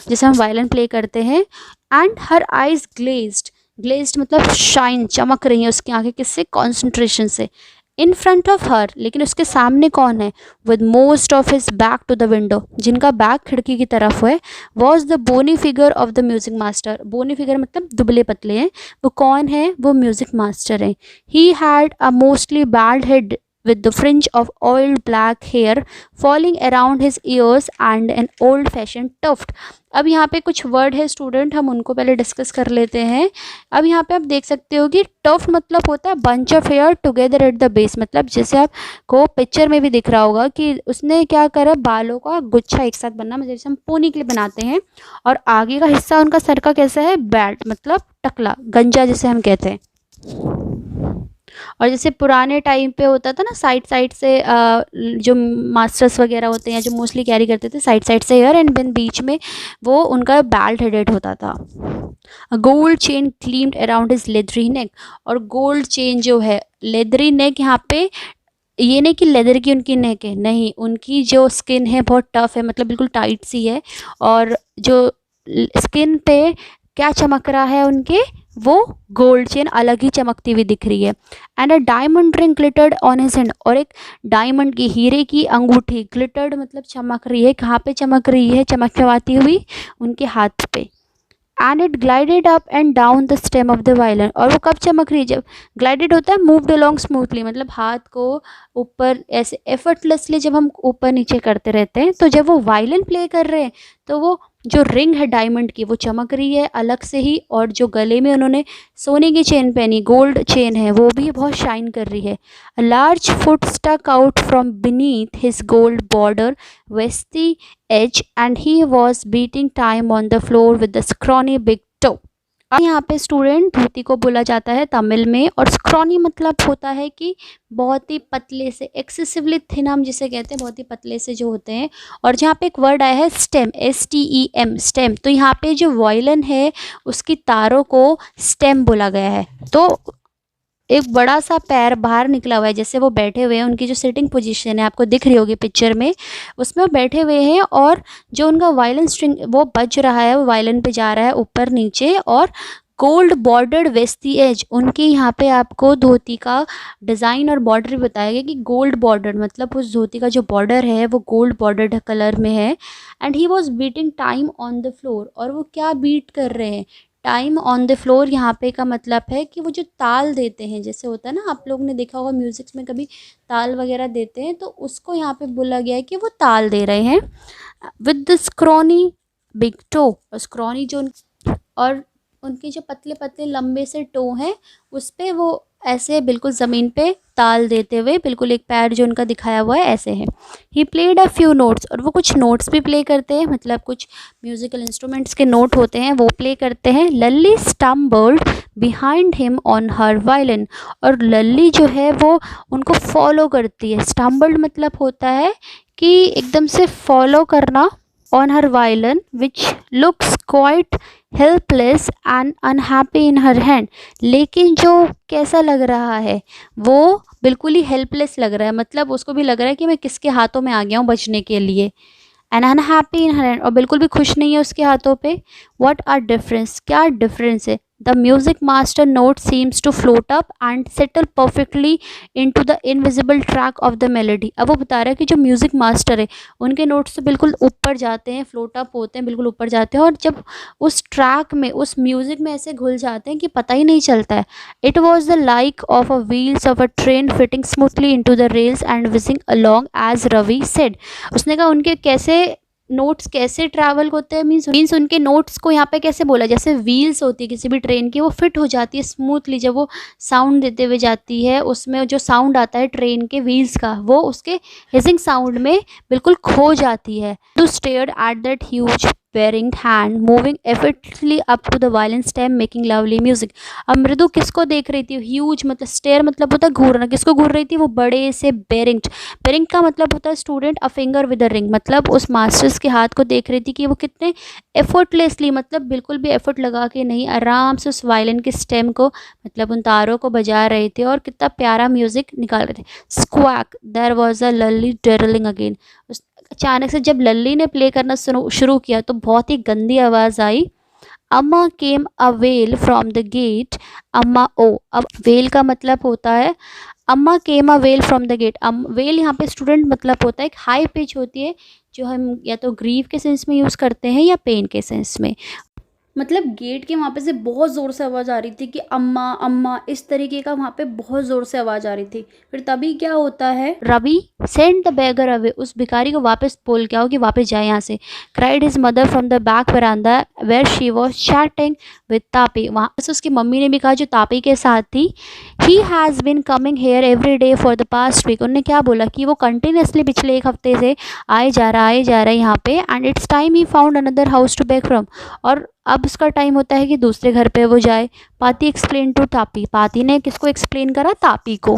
Speaker 1: जैसे हम वायलिन प्ले करते हैं। And her eyes glazed, glazed मतलब शाइन, चमक रही है उसकी आंखें, किससे, कॉन्सेंट्रेशन से। इन फ्रंट ऑफ हर, लेकिन उसके सामने कौन है, with most of his back to the window, जिनका बैक खिड़की की तरफ है, was the bony figure of the music master. Bony figure मतलब दुबले पतले हैं, वो कौन है, वो म्यूजिक मास्टर हैं। He had a mostly bald head with the fringe of oiled black hair falling around his ears and an old fashioned tuft. अब यहाँ पे कुछ वर्ड है स्टूडेंट, हम उनको पहले डिस्कस कर लेते हैं। अब यहाँ पे आप देख सकते हो कि टफ्ट मतलब होता है bunch of hair together at the base, मतलब जैसे आपको पिक्चर में भी दिख रहा होगा कि उसने क्या करा, बालों का गुच्छा एक साथ बनना, जैसे हम पोनी के लिए बनाते हैं, और आगे का हिस्सा उनका सर का कैसा है, बैल्ट मतलब टकला, गंजा जिसे हम कहते हैं। और जैसे पुराने टाइम पे होता था ना, साइड साइड से जो मास्टर्स वगैरह होते हैं जो मोस्टली कैरी करते थे साइड साइड से हेयर, एंड देन बीच में वो उनका बेल्ट हेडेड होता था। Gold chain gleamed around his leathery neck, और गोल्ड चेन जो है, लेदरी नेक यहाँ पे ये नहीं कि लेदर की उनकी नेक है, नहीं, उनकी जो स्किन है बहुत टफ है, मतलब बिल्कुल टाइट सी है, और जो स्किन पे क्या चमक रहा है उनके, वो गोल्ड चेन अलग ही चमकती हुई दिख रही है। And a diamond ring glittered on his hand, और एक डायमंड की, हीरे की अंगूठी, ग्लिटर्ड मतलब चमक रही है, कहाँ पे चमक रही है, चमकवाती हुई उनके हाथ पे। And it glided up and down the stem of the violin, और वो कब चमक रही है, जब ग्लाइडेड होता है मूव्ड अलोंग स्मूथली, मतलब हाथ को ऊपर ऐसे एफर्टलेसली जब हम ऊपर नीचे करते रहते हैं, तो जब वो वायलिन प्ले कर रहे हैं तो वो जो रिंग है डायमंड की वो चमक रही है अलग से ही, और जो गले में उन्होंने सोने की चेन पहनी, गोल्ड चेन है, वो भी बहुत शाइन कर रही है। A large foot stuck out from beneath his gold border veshti edge, and he was beating time on the floor with the scrawny big toe. अब यहाँ पे स्टूडेंट धोती को बोला जाता है तमिल में, और स्क्रॉनी मतलब होता है कि बहुत ही पतले से, एक्सेसिवली थिन हम जिसे कहते हैं, बहुत ही पतले से जो होते हैं। और जहाँ पे एक वर्ड आया है स्टेम, STEM, स्टेम, तो यहाँ पे जो वायलिन है उसकी तारों को स्टेम बोला गया है। तो एक बड़ा सा पैर बाहर निकला हुआ है, जैसे वो बैठे हुए हैं, उनकी जो सिटिंग पोजीशन है आपको दिख रही होगी पिक्चर में, उसमें वो बैठे हुए हैं, और जो उनका वायलिन स्ट्रिंग वो बज रहा है, वो वायलिन पे जा रहा है ऊपर नीचे, और गोल्ड बॉर्डर्ड वेस्टी एज, उनके यहाँ पे आपको धोती का डिज़ाइन और बॉर्डर भी बताया गया कि गोल्ड बॉर्डर मतलब उस धोती का जो बॉर्डर है वो गोल्ड बॉर्डर्ड कलर में है। And he was beating time on the floor, और वो क्या बीट कर रहे हैं, टाइम ऑन द फ्लोर यहाँ पे का मतलब है कि वो जो ताल देते हैं, जैसे होता है ना, आप लोग ने देखा होगा म्यूज़िक्स में कभी ताल वगैरह देते हैं, तो उसको यहाँ पे बोला गया है कि वो ताल दे रहे हैं। With the scrawny big to, scrawny जो और उनके जो पतले पतले लंबे से टो हैं, उस पे वो ऐसे बिल्कुल ज़मीन पे ताल देते हुए, बिल्कुल एक पैर जो उनका दिखाया हुआ है ऐसे है। He played a few notes, और वो कुछ नोट्स भी प्ले करते हैं, मतलब कुछ म्यूज़िकल इंस्ट्रूमेंट्स के नोट होते हैं वो प्ले करते हैं। Lalli stumbled behind him on her violin, और लल्ली जो है वो उनको फॉलो करती है। स्टम्बल्ड मतलब होता है कि एकदम से फॉलो करना, on her violin which looks quite helpless and unhappy in her hand, लेकिन जो कैसा लग रहा है, वो बिल्कुल ही हेल्पलेस लग रहा है, मतलब उसको भी लग रहा है कि मैं किसके हाथों में आ गया हूँ बचने के लिए। And unhappy in her hand, और बिल्कुल भी खुश नहीं है उसके हाथों पे। व्हाट आर डिफरेंस, क्या डिफरेंस है the music master note seems to float up and settle perfectly into the invisible track of the melody. अब वो बता रहा है कि जो म्यूजिक मास्टर है उनके नोट्स तो बिल्कुल ऊपर जाते हैं, फ्लोट अप होते हैं, बिल्कुल ऊपर जाते हैं, और जब उस ट्रैक में, उस म्यूजिक में ऐसे घुल जाते हैं कि पता ही नहीं चलता है। It was the like of a wheels of a train fitting smoothly into the rails and whizzing along as Ravi said. उसने कहा उनके कैसे नोट्स कैसे ट्रैवल होते हैं, मीन्स उनके नोट्स को यहाँ पे कैसे बोला, जैसे व्हील्स होती है किसी भी ट्रेन की, वो फिट हो जाती है स्मूथली, जब वो साउंड देते हुए जाती है उसमें जो साउंड आता है ट्रेन के व्हील्स का, वो उसके हिजिंग साउंड में बिल्कुल खो जाती है। Too stared at that huge bearing hand moving effortlessly up to the violin stem making lovely music. अब मृदु किसको देख रही थी, ह्यूज मतलब स्टेयर मतलब होता है घूरना, किसको घूर रही थी, वो बड़े से बेरिंग। बेरिंग का मतलब होता है student, a finger with a ring, मतलब उस मास्टर्स के हाथ को देख रही थी कि वो कितने एफर्टलेसली, मतलब बिल्कुल भी एफर्ट लगा के नहीं, आराम से उस वायलिन के स्टेम को, मतलब उन तारों को बजा रहे थे और कितना प्यारा म्यूजिक निकाल रहे थे। स्क्वैक there was a Lali darling again. अचानक से जब लल्ली ने प्ले करना शुरू किया तो बहुत ही गंदी आवाज़ आई। Amma came a wail from the gate. Amma ओ, अब वेल का मतलब होता है, Amma came a wail from the gate. Wail यहाँ पे स्टूडेंट मतलब होता है एक हाई पिच होती है जो हम या तो ग्रीव के सेंस में यूज़ करते हैं या पेन के सेंस में। मतलब गेट के वहाँ पे से बहुत ज़ोर से आवाज़ आ रही थी कि अम्मा अम्मा, इस तरीके का वहाँ पे बहुत ज़ोर से आवाज़ आ रही थी। फिर तभी क्या होता है, Ravi send the beggar away, उस भिखारी को वापस बोल के आओ कि वापस जाए यहाँ से। Cried his mother from the back veranda where she was chatting with Tapi, वहाँ से उसकी मम्मी ने भी कहा जो तापी के साथ थी। He has been coming here every day for the past week, उन्होंने क्या बोला कि वो कंटिन्यूसली पिछले एक हफ्ते से आए जा रहा है यहाँ पे। And it's time he found another house to beg from, और अब उसका टाइम होता है कि दूसरे घर पे वो जाए। पाती एक्सप्लेन टू तापी, पाती ने किसको एक्सप्लेन करा, तापी को।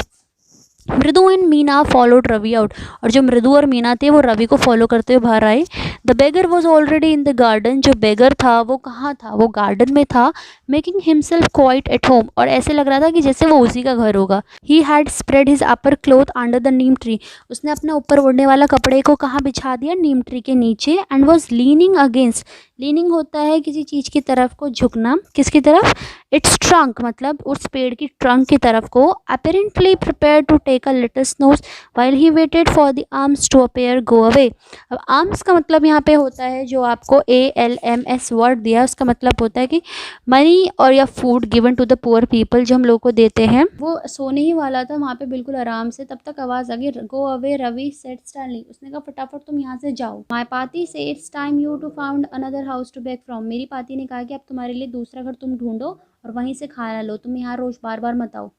Speaker 1: Mridu and Meena followed Ravi out, और जो मृदु और मीना थे वो रवि को फॉलो करते हुए बाहर आए। The beggar was already in the garden, जो बेगर था वो कहाँ था, वो गार्डन में था। Making himself quite at home, और ऐसे लग रहा था कि जैसे वो उसी का घर होगा। He had spread his upper cloth under the Neem tree, उसने अपने ऊपर ओढ़ने वाला कपड़े को कहाँ बिछा दिया, नीम ट्री के नीचे। And was leaning against, leaning होता है किसी चीज़ की तरफ को झुकना, किसकी तरफ, इट्स ट्रंक मतलब उस पेड़ की ट्रंक की तरफ को। Apparently prepare to take a little snooze while he waited for the arms to appear go away. अब आर्म्स का मतलब यहाँ पे होता है जो आपको ALMS वर्ड दिया है, उसका मतलब होता है कि मनी और या food given to the poor people, जो हम लोग को देते हैं। वो सोने ही वाला था वहाँ पे बिल्कुल आराम से, तब तक आवाज़ आ गई, go away Ravi said sternly, उसने कहा फटाफट तुम यहाँ से जाओ। My paati says it's time you to found another house to beg from, मेरी पाती ने कहा कि अब तुम्हारे लिए दूसरा घर तुम ढूंढो और वहीं से खाना लो, तुम यहाँ रोज बार बार मत आओ।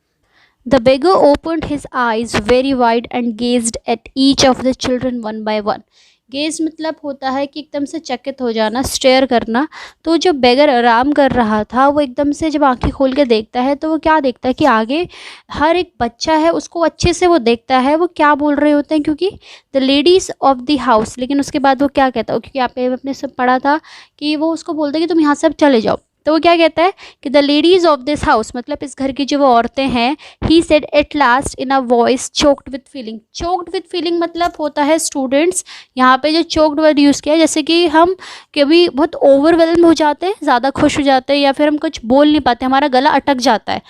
Speaker 1: The beggar opened his eyes very wide and gazed at each of the children one by one. Gauge मतलब होता है कि एकदम से चकित हो जाना, स्टेयर करना। तो जो बेगर आराम कर रहा था वो एकदम से जब आंखें खोल के देखता है तो वो क्या देखता है कि आगे हर एक बच्चा है, उसको अच्छे से वो देखता है वो क्या बोल रहे होते हैं, क्योंकि the ladies of the house. लेकिन उसके बाद वो क्या कहता है, क्योंकि आपने अपने सब पढ़ा था कि वो उसको बोलते हैं कि तुम यहाँ से अब चले जाओ, तो वो क्या कहता है कि the ladies of this house, मतलब इस घर की जो वो औरतें हैं। He said at last in a voice choked with feeling, choked with feeling मतलब होता है स्टूडेंट्स, यहाँ पे जो चोक्ड वर्ड यूज़ किया है जैसे कि हम कभी बहुत ओवरवेलम हो जाते हैं, ज़्यादा खुश हो जाते हैं या फिर हम कुछ बोल नहीं पाते, हमारा गला अटक जाता है,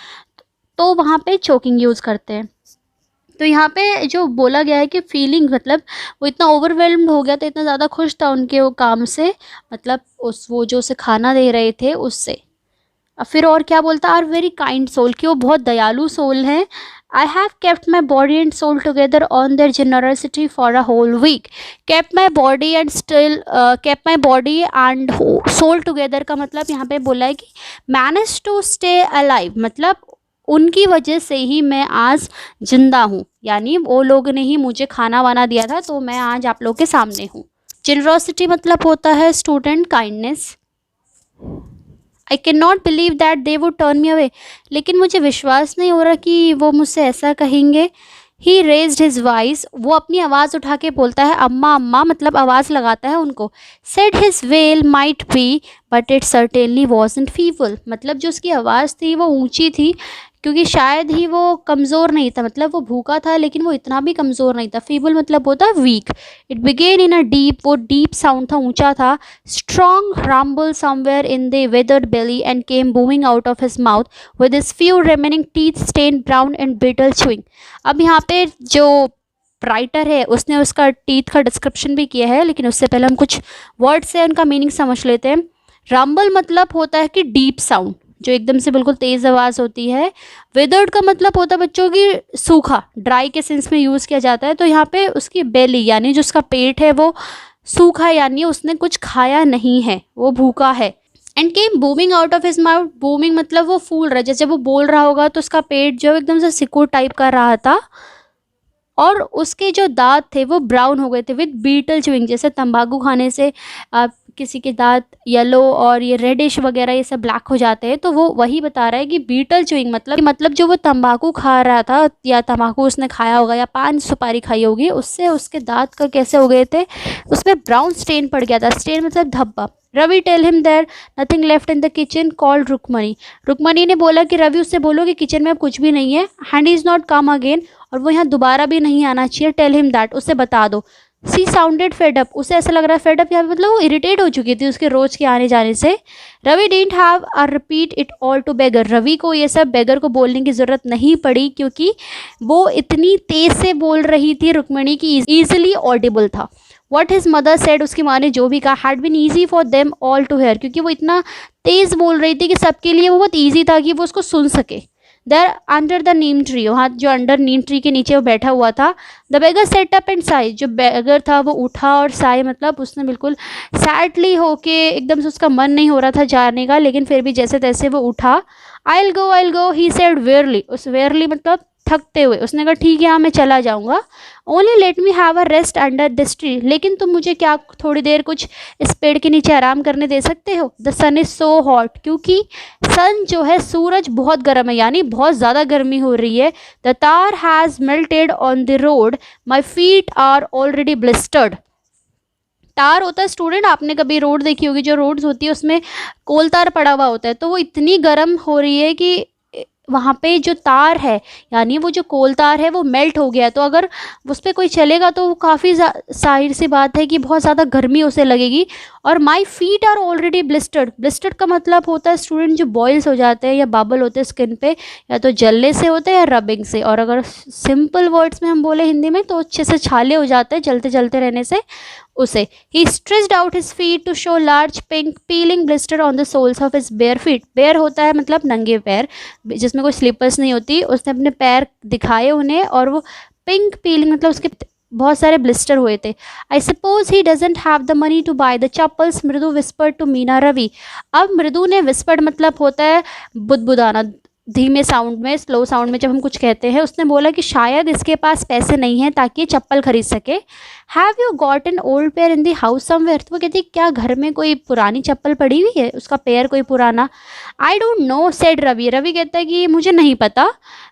Speaker 1: तो वहाँ पे चोकिंग यूज़ करते हैं। तो यहाँ पे जो बोला गया है कि फीलिंग मतलब वो इतना ओवरवेल्म्ड हो गया था, इतना ज़्यादा खुश था उनके वो काम से, मतलब उस वो जो उसे खाना दे रहे थे उससे। अब फिर और क्या बोलता, आर वेरी काइंड सोल, कि वो बहुत दयालु सोल हैं। I have kept my body and soul together on their generosity for a whole week. Kept my body and still kept my body and soul together का मतलब यहाँ पे बोला है कि मैनेज टू स्टे अलाइव, मतलब उनकी वजह से ही मैं आज जिंदा हूँ, यानी वो लोग ने ही मुझे खाना वाना दिया था तो मैं आज आप लोग के सामने हूँ। जनरॉसिटी मतलब होता है student, kindness. I can not believe that they would turn me away, लेकिन मुझे विश्वास नहीं हो रहा कि वो मुझसे ऐसा कहेंगे। ही रेज्ड हिज वॉइस, वो अपनी आवाज़ उठा के बोलता है अम्मा अम्मा, मतलब आवाज़ लगाता है उनको। Said his well might be but it certainly wasn't feeble, मतलब जो उसकी आवाज़ थी वो ऊंची थी, क्योंकि शायद ही वो कमज़ोर नहीं था, मतलब वो भूखा था लेकिन वो इतना भी कमज़ोर नहीं था। फीबल मतलब होता है weak. It began in a deep, वो डीप साउंड था, ऊंचा था। Strong rumble somewhere in the weathered belly and came booming out of his mouth with his few remaining teeth stained brown and brittle chewing. अब यहाँ पे जो writer है उसने उसका टीथ का डिस्क्रिप्शन भी किया है, लेकिन उससे पहले हम कुछ वर्ड्स से उनका मीनिंग समझ लेते हैं। रंबल मतलब होता है कि डीप साउंड, जो एकदम से बिल्कुल तेज़ आवाज़ होती है। विदर्ड का मतलब होता है बच्चों की सूखा, ड्राई के सेंस में यूज़ किया जाता है। तो यहाँ पे उसकी बेली यानी जो उसका पेट है वो सूखा, यानी उसने कुछ खाया नहीं है, वो भूखा है। And came booming out of his mouth, booming मतलब वो फूल रहा है, जैसे वो बोल रहा होगा तो उसका पेट जो एकदम से सिकुड़ टाइप का रहा था, और उसके जो दांत थे वो ब्राउन हो गए थे विद बीटल च्यूइंग। जैसे तंबाकू खाने से किसी के दांत येलो और ये रेडिश वगैरह ये सब ब्लैक हो जाते हैं, तो वो वही बता रहा है कि बीटल च्यूइंग मतलब जो वो तंबाकू खा रहा था या तंबाकू उसने खाया होगा या पान सुपारी खाई होगी, उससे उसके दांत का कैसे हो गए थे, उसमें ब्राउन स्टेन पड़ गया था। स्टेन मतलब धब्बा। Ravi tell him there nothing left in the kitchen called Rukmini. Rukmini ने बोला कि रवि उससे बोलो कि किचन में अब कुछ भी नहीं है, hand is not come again, और वो यहाँ दोबारा भी नहीं आना चाहिए। टेल हिम दैट, उसे बता दो। सी साउंडेड फेड अप, उसे ऐसा लग रहा है फेड अप, यहाँ पे मतलब वो इरिटेट हो चुकी थी उसके रोज के आने जाने से। Ravi didn't have a repeat it all to beggar, Ravi को ये सब बेगर को बोलने की ज़रूरत नहीं पड़ी, क्योंकि वो इतनी तेज़ से बोल रही थी रुक्मणी की ईजिली ऑडिबल था। वट हिज मदर सेड, उसकी माँ ने जो भी कहा, had been easy for them all to hear, क्योंकि वो इतना तेज़ बोल रही थी कि सबके लिए वो बहुत ईजी था कि वो उसको सुन सके। देर अंडर द नीम ट्री, वहाँ जो अंडर नीम ट्री के नीचे वो बैठा हुआ था। The beggar set up and Sai, जो बेगर था वो उठा, और साई मतलब उसने बिल्कुल सैडली होके, एकदम से उसका मन नहीं हो रहा था जाने का, लेकिन फिर भी जैसे तैसे वो उठा। I will go he said वेयरली, उस वेयरली मतलब थकते हुए, उसने कहा ठीक है हाँ मैं चला जाऊँगा। Only let me have a rest under this tree, लेकिन तुम मुझे क्या थोड़ी देर कुछ इस पेड़ के नीचे आराम करने दे सकते हो। The sun is so hot, क्योंकि सन जो है सूरज बहुत गर्म है, यानी बहुत ज़्यादा गर्मी हो रही है। The tar has melted on the road, my feet are already blistered. Tar होता है स्टूडेंट, आपने कभी रोड देखी होगी, जो रोड्स होती है उसमें कोल तार पड़ा हुआ होता है, तो वो इतनी गर्म हो रही है कि वहाँ पे जो तार है यानी वो जो कोल तार है वो मेल्ट हो गया है। तो अगर उस पर कोई चलेगा तो वो काफ़ी जाहिर सी बात है कि बहुत ज़्यादा गर्मी उसे लगेगी। और my feet are already blistered, blistered का मतलब होता है स्टूडेंट जो बॉयल्स हो जाते हैं या बाबल होते हैं स्किन पे, या तो जलने से होते हैं या रबिंग से, और अगर सिंपल वर्ड्स में हम बोले हिंदी में तो अच्छे से छाले हो जाते हैं जलते जलते रहने से उसे। He stretched out his feet to show large pink peeling blister on the soles of his bare feet. Bare होता है मतलब नंगे पैर, जिसमें कोई स्लीपर्स नहीं होती। उसने अपने पैर दिखाए उन्हें, और वो पिंक पीलिंग मतलब उसके बहुत सारे ब्लिस्टर हुए थे। I suppose he doesn't have the money to buy the chappals, Mridu whispered to Meena Ravi. अब मृदु ने, विस्पर्ड मतलब होता है बुदबुदाना, धीमे साउंड में, स्लो साउंड में जब हम कुछ कहते हैं, उसने बोला कि शायद इसके पास पैसे नहीं हैं ताकि ये चप्पल खरीद सके। Have you got an old pair in the house somewhere, तो वो कहती क्या घर में कोई पुरानी चप्पल पड़ी हुई है, उसका पेयर कोई पुराना। I don't know said Ravi, Ravi कहता है कि मुझे नहीं पता।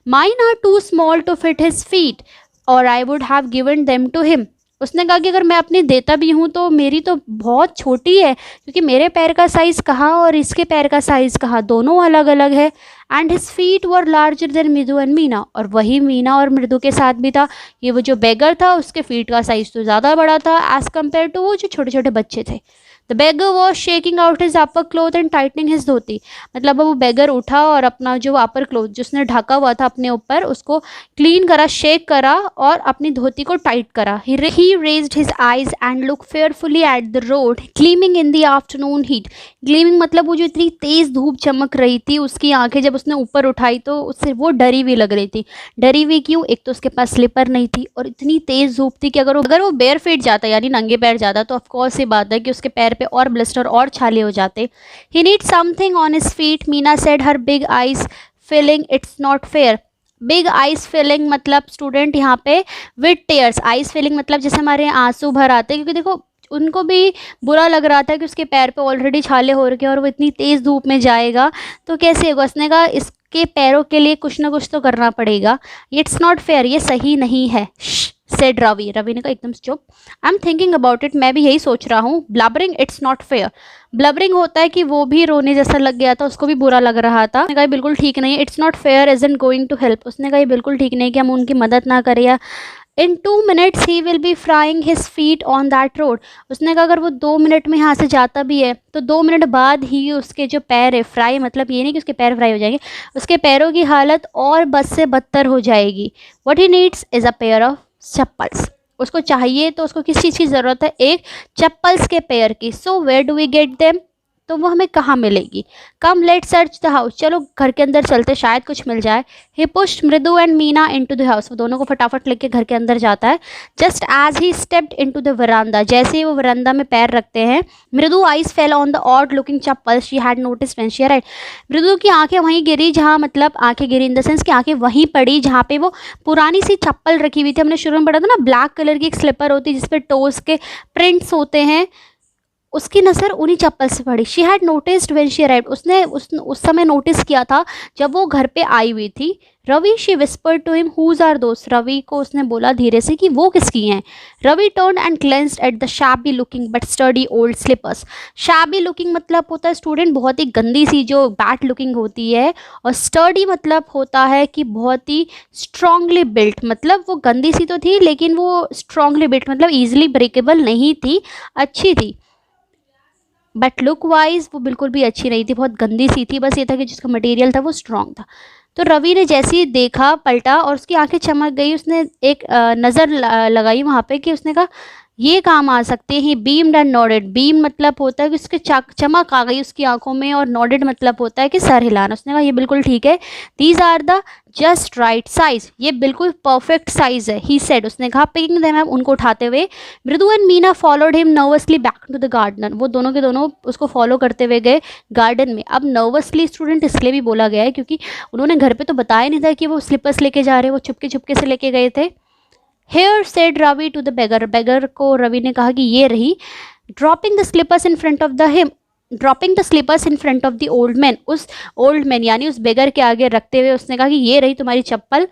Speaker 1: Mine are too small to fit his feet और I would have given them to him. उसने कहा कि अगर मैं अपनी देता भी हूँ तो मेरी तो बहुत छोटी है, क्योंकि मेरे पैर का साइज़ कहाँ और इसके पैर का साइज़ कहाँ, दोनों अलग अलग है। And his feet were larger than मृदु एंड मीना, और वही मीना और मृदु के साथ भी था। ये वो जो बेगर था उसके फीट का साइज़ तो ज़्यादा बड़ा था एज़ कम्पेयर टू वो जो छोटे छोटे बच्चे थे। The beggar was shaking out his upper cloth and tightening his dhoti, मतलब वो बेगर उठा और अपना जो अपर क्लोथ जिसने ढका हुआ था अपने ऊपर उसको क्लीन करा, शेक करा और अपनी धोती को टाइट करा। He raised his eyes and look fearfully at the road gleaming in the afternoon heat. Gleaming मतलब वो जो इतनी तेज़ धूप चमक रही थी, उसकी आंखें जब उसने ऊपर उठाई तो उससे वो डरी हुई लग रही थी। डरी हुई क्यों, एक तो उसके पास स्लीपर नहीं थी और इतनी तेज़ धूप थी कि अगर वो बेयर फीट जाता यानी नंगे पैर जाता तो ऑफकोर्स ये बात है कि उसके पैर पे और ब्लिस्टर और छाले हो जाते। He need something on his feet, Meena said, her big eyes filling, it's not fair. Big eyes filling मतलब स्टूडेंट यहाँ पे विद टेयर्स, आइज फिलिंग मतलब जैसे हमारे आंसू भर आते हैं, क्योंकि देखो उनको भी बुरा लग रहा था कि उसके पैर पे ऑलरेडी छाले हो रखे और वो इतनी तेज़ धूप में जाएगा तो कैसे होगा। उसने कहा इसके पैरों के लिए कुछ ना कुछ तो करना पड़ेगा। इट्स नॉट फेयर, ये सही नहीं है। सेड रवि, रवि ने कहा एकदम चुप। I am thinking about it, मैं भी यही सोच रहा हूँ। ब्लबरिंग इट्स नॉट फेयर, ब्लबरिंग होता है कि वो भी रोने जैसा लग गया था, उसको भी बुरा लग रहा था। उसने कहा बिल्कुल ठीक नहीं है, it's not fair isn't going to help, उसने कहा बिल्कुल ठीक नहीं कि हम उनकी मदद ना करें, या इन 2 minutes he will be frying his feet on that road, उसने कहा अगर वो 2 मिनट में यहाँ से जाता भी है तो 2 मिनट बाद ही उसके जो पैर है, फ्राई मतलब ये नहीं कि उसके पैर फ्राई हो जाएंगे, उसके पैरों की हालत और बद से बदतर हो जाएगी। What he needs is a pair of chappals, उसको चाहिए तो उसको किस चीज़ की ज़रूरत है, एक चप्पल्स के पेयर की। So where do we get them, तो वो हमें कहाँ मिलेगी। Come let search the house, चलो घर के अंदर चलते शायद कुछ मिल जाए। He pushed Mridu and Meena into the house, वो दोनों को फटाफट लेके घर के अंदर जाता है। Just as he stepped into the veranda, जैसे ही वो वरांदा में पैर रखते हैं, Mridu eyes fell on the odd looking chappal she had notice when she arrived, Mridu की आंखें वहीं गिरी जहाँ, मतलब आंखें गिरी इन द सेंस कि आंखें वहीं पड़ी जहाँ पे वो पुरानी सी चप्पल रखी हुई थी। हमने शुरू में पढ़ा था ना, ब्लैक कलर की एक स्लीपर होती है जिसपे टोज के प्रिंट्स होते हैं, उसकी नज़र उन्हीं चप्पल से पड़ी। She had noticed when she arrived, उसने उस समय नोटिस किया था जब वो घर पे आई हुई थी। Ravi she whispered to him whose are those, Ravi को उसने बोला धीरे से कि वो किसकी हैं। Ravi turn and glanced at the shabby looking but sturdy old slippers, shabby looking मतलब होता है स्टूडेंट बहुत ही गंदी सी जो बैड लुकिंग होती है, और स्टडी मतलब होता है कि बहुत ही स्ट्रांगली बिल्ट, मतलब वो गंदी सी तो थी लेकिन वो स्ट्रांगली बिल्ट मतलब ईजिली ब्रेकेबल नहीं थी, अच्छी थी। बट लुक वाइज वो बिल्कुल भी अच्छी नहीं थी, बहुत गंदी सी थी, बस ये था कि जिसका मटेरियल था वो स्ट्रॉन्ग था। तो रवि ने जैसे ही देखा पलटा और उसकी आंखें चमक गई, उसने एक नज़र लगाई वहाँ पे कि उसने कहा ये काम आ सकते हैं। बीम्ड एंड नॉडेड, बीम मतलब होता है कि उसके चमक आ गई उसकी आंखों में, और नॉडेड मतलब होता है कि सर हिलाना। उसने कहा ये बिल्कुल ठीक है, these are the just right size, ये बिल्कुल परफेक्ट साइज है। ही सेड, उसने कहा पिकिंग देम अप, उनको उठाते हुए। Mridu and Meena followed him nervously back to the garden, वो दोनों के दोनों उसको फॉलो करते हुए गए गार्डन में। अब नर्वसली स्टूडेंट इसलिए भी बोला गया है क्योंकि उन्होंने घर पे तो बताया नहीं था कि वो स्लीपर्स लेके जा रहे हैं, वो चुपके चुपके से लेके गए थे। Here said Ravi to the beggar, beggar को रवि ने कहा कि ये रही। Dropping the slippers in front of the him, dropping the slippers in front of the old man, उस ओल्ड मैन यानी उस बेगर के आगे रखते हुए उसने कहा कि ये रही तुम्हारी चप्पल।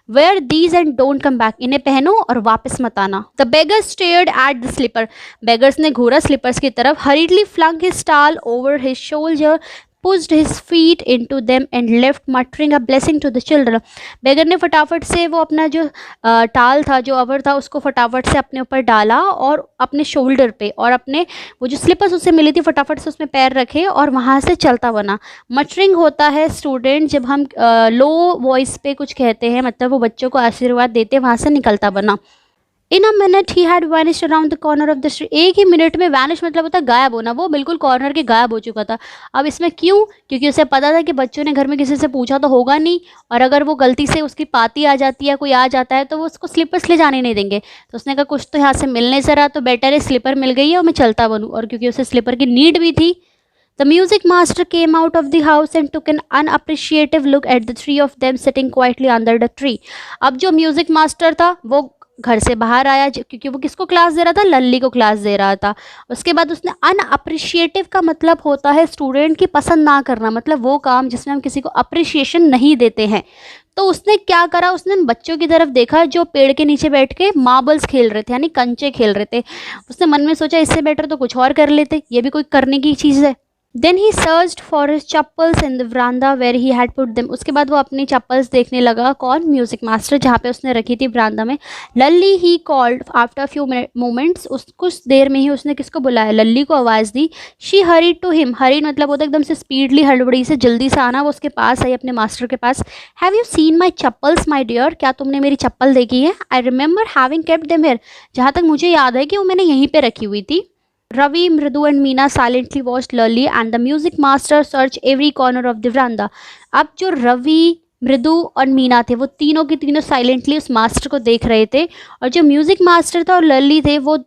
Speaker 1: Wear these and don't come back, इन्हें पहनो और वापस मत आना। The beggar stared at the slipper, beggars ने घूरा स्लीपर्स की तरफ। Hurriedly flung his towel over his shoulder, pushed his feet into them and left muttering a blessing to the children। बेगर ने फटाफट से वो अपना जो टाल था, जो अवर था, उसको फटाफट से अपने ऊपर डाला और अपने शोल्डर पे, और अपने वो जो स्लीपर्स उससे मिली थी फटाफट से उसमें पैर रखे और वहाँ से चलता बना। मटरिंग होता है स्टूडेंट जब हम लो वॉइस पे कुछ कहते हैं, मतलब वो बच्चों को आशीर्वाद देते, वहाँ से निकलता बना। In a minute he had vanished around the corner of the street, एक ही मिनट में वैनिश मतलब होता है गायब होना, वो बिल्कुल कॉर्नर के गायब हो चुका था। अब इसमें क्यों, क्योंकि उसे पता था कि बच्चों ने घर में किसी से पूछा तो होगा नहीं, और अगर वो गलती से उसकी पाती आ जाती है, कोई आ जाता है, तो वो उसको स्लीपर्स ले जाने नहीं देंगे। तो उसने कहा कुछ तो यहाँ से मिलने से रहा, तो बेटर है स्लीपर मिल गई है और मैं चलता बनूँ, और क्योंकि उसे स्लीपर की नीड भी थी। The music master came out of the house and took an unappreciative look at the three of them sitting quietly under the tree। अब जो म्यूजिक मास्टर था वो घर से बाहर आया, क्योंकि वो किसको क्लास दे रहा था, लल्ली को क्लास दे रहा था। उसके बाद उसने अनअप्रिशिएटिव का मतलब होता है स्टूडेंट की पसंद ना करना, मतलब वो काम जिसमें हम किसी को अप्रिशिएशन नहीं देते हैं। तो उसने क्या करा, उसने उन बच्चों की तरफ देखा जो पेड़ के नीचे बैठ के मार्बल्स खेल रहे थे, यानी कंचे खेल रहे थे। उसने मन में सोचा इससे बेटर तो कुछ और कर लेते, ये भी कोई करने की चीज़ है। Then he searched for his chappals in the veranda where he had put them। उसके बाद वो अपनी चप्पल्स देखने लगा, कौन, म्यूजिक मास्टर, जहाँ पे उसने रखी थी बरामदा में। Lalli he called after few moments, उस कुछ देर में ही उसने किसको बुलाया, लल्ली को आवाज़ दी। She hurried to him, hurried मतलब होता है एकदम से स्पीडली, हड़बड़ी से, जल्दी से आना। वो उसके पास आई, अपने मास्टर के पास। Have you seen my chappals my dear, क्या तुमने मेरी चप्पल देखी है। I remember having kept them here, जहाँ तक मुझे याद है कि वो मैंने यहीं पर रखी हुई थी। Ravi, Mridu and Meena silently watched Lully and the music master search every corner of the veranda। अब जो रवि, मृदु और मीना थे वो तीनों के तीनों साइलेंटली उस मास्टर को देख रहे थे, और जो म्यूजिक मास्टर था और लल्ली थे वो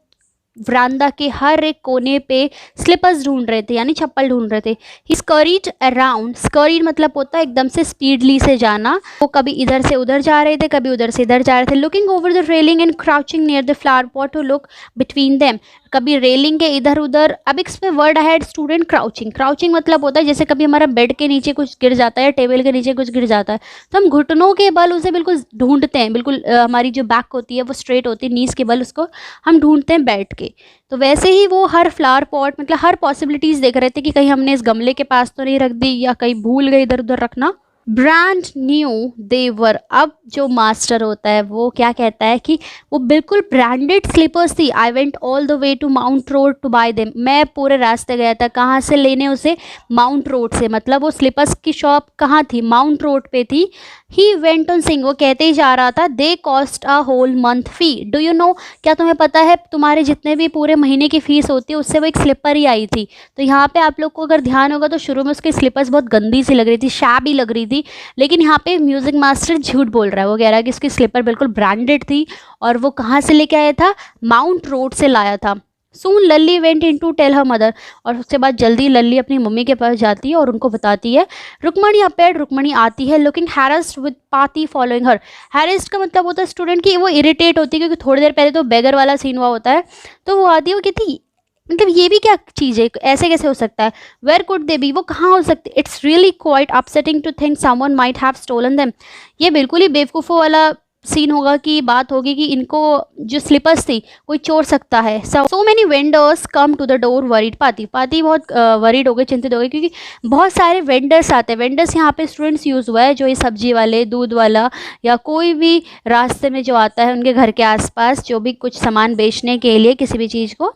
Speaker 1: वरांदा के हर एक कोने पे स्लीपर्स ढूंढ रहे थे, यानी चप्पल ढूंढ रहे थे। ही स्करीड अराउंड, स्करीड मतलब होता है एकदम से स्पीडली से जाना। वो कभी इधर से उधर जा रहे थे, कभी उधर से इधर जा रहे थे। Looking over the railing and crouching near the flower pot to look between them, कभी रेलिंग के इधर उधर। अब इसमें word ahead student, crouching. Crouching मतलब होता है जैसे कभी हमारा बेड के नीचे कुछ गिर जाता है, टेबल के नीचे कुछ गिर जाता है, तो हम घुटनों के बल उसे बिल्कुल ढूंढते हैं, बिल्कुल हमारी जो बैक होती है वो स्ट्रेट होती है, नीज के बल उसको हम ढूंढते हैं बैठ के। तो वैसे ही वो हर फ्लावर पॉट मतलब हर पॉसिबिलिटीज़ देख रहे थे कि कहीं हमने इस गमले के पास तो नहीं रख दी, या कहीं भूल गए इधर उधर रखना। ब्रांड न्यू देवर, अब जो मास्टर होता है वो क्या कहता है कि वो बिल्कुल ब्रांडेड स्लीपर्स थी। I went all the way to Mount Road to buy them, मैं पूरे रास्ते गया था, कहाँ से लेने उसे, माउंट रोड से। मतलब वो स्लीपर्स की शॉप कहाँ थी, माउंट रोड पे थी। ही वेंट ऑन सिंग, वो कहते ही जा रहा था, they cost a whole month fee. Do you know, क्या तुम्हें पता है तुम्हारे जितने भी पूरे महीने की फीस होती है उससे वो एक स्लीपर ही आई थी। तो यहाँ पे आप लोग को अगर ध्यान होगा तो शुरू में उसकी स्लीपर्स बहुत गंदी सी लग रही थी, शैबी लग रही थी, लेकिन यहाँ पे म्यूजिक मास्टर झूठ बोल रहा है। वो कह रहा है कि उसकी स्लीपर बिल्कुल ब्रांडेड थी और वो कहाँ से लेके आया था, माउंट रोड से लाया था। Soon Lalli went in to tell her mother, और उसके बाद जल्दी लल्ली अपनी मम्मी के पास जाती है और उनको बताती है। रुक्मणी अपेयर्ड, रुक्मणी आती है, लुकिंग हैरेस्ड विद पाती फॉलोइंग हर। हैरेस्ड का मतलब होता है स्टूडेंट की वो इरिटेट होती है, क्योंकि थोड़ी देर पहले तो बेगर वाला सीन हुआ होता है। तो वो आती है, वो कहती मतलब ये भी क्या चीज़ है, ऐसे कैसे हो सकता है, वेयर कुड दे बी, वो कहाँ हो सकते, it's really quite upsetting to think someone might have stolen them. ये बिल्कुल ही बेवकूफ़ों वाला सीन होगा कि बात होगी कि इनको जो स्लीपर्स थी कोई चोर सकता है। So many vendors come to the door worried, Paati Paati बहुत वरीड हो गए, चिंतित हो गए, क्योंकि बहुत सारे वेंडर्स आते हैं। वेंडर्स यहाँ पे स्टूडेंट्स यूज़ हुआ है, जो ये सब्जी वाले, दूध वाला, या कोई भी रास्ते में जो आता है उनके घर के आसपास जो भी कुछ सामान बेचने के लिए किसी भी चीज़ को।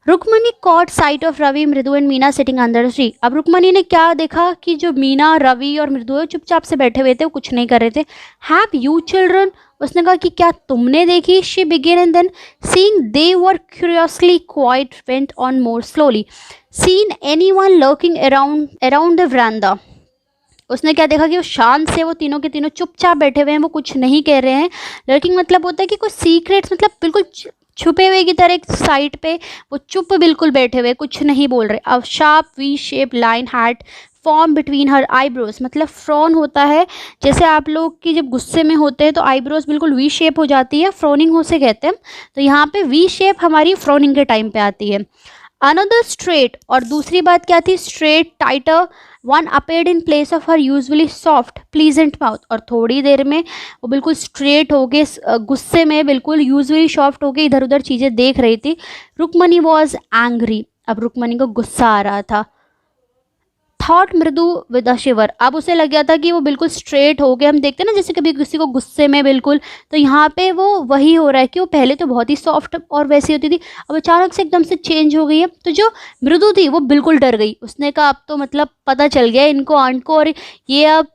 Speaker 1: Rukmani caught sight of Ravi, Mridu and Meena sitting under tree. अब रुक्मणी ने क्या देखा कि जो मीना, रवि और मृदु चुपचाप से बैठे हुए थे, वो कुछ नहीं कर रहे थे। हैव यू चिल्ड्रन, उसने कहा कि क्या तुमने देखी। She began and then seeing they were curiously quiet went on more slowly. Seen anyone lurking around the veranda, उसने क्या देखा कि वो शांत से, वो तीनों के तीनों चुपचाप बैठे हुए हैं, वो कुछ नहीं कह रहे हैं। लर्किंग मतलब होता है कि कुछ सीक्रेट्स, मतलब बिल्कुल छुपे हुए की तरह एक साइड पे वो चुप बिल्कुल बैठे हुए, कुछ नहीं बोल रहे। अब sharp V shape line had form between her eyebrows, मतलब फ्रॉन होता है जैसे आप लोग की जब गुस्से में होते हैं तो आईब्रोज बिल्कुल वी शेप हो जाती है, फ्रॉनिंग हो से कहते हैं। तो यहाँ पे वी शेप हमारी फ्रॉनिंग के टाइम पे आती है। अनदर स्ट्रेट, और दूसरी बात क्या थी, straight tighter one appeared in place of her usually soft pleasant mouth, और थोड़ी देर में वो बिल्कुल स्ट्रेट हो गए, गुस्से में बिल्कुल यूजुअली सॉफ्ट हो गए, इधर उधर चीज़ें देख रही थी। रुक्मणी वॉज एंग्री, अब रुक्मणी को गुस्सा आ रहा था। थॉट मृदु विद अ शिवर, अब उसे लग गया था कि वो बिल्कुल स्ट्रेट हो गए। हम देखते हैं ना जैसे कभी किसी को गुस्से में बिल्कुल, तो यहाँ पे वो वही हो रहा है कि वो पहले तो बहुत ही सॉफ्ट और वैसी होती थी, अब अचानक से एकदम से चेंज हो गई है। तो जो मृदु थी वो बिल्कुल डर गई, उसने कहा अब तो मतलब पता चल गया इनको, आंट को, और ये अब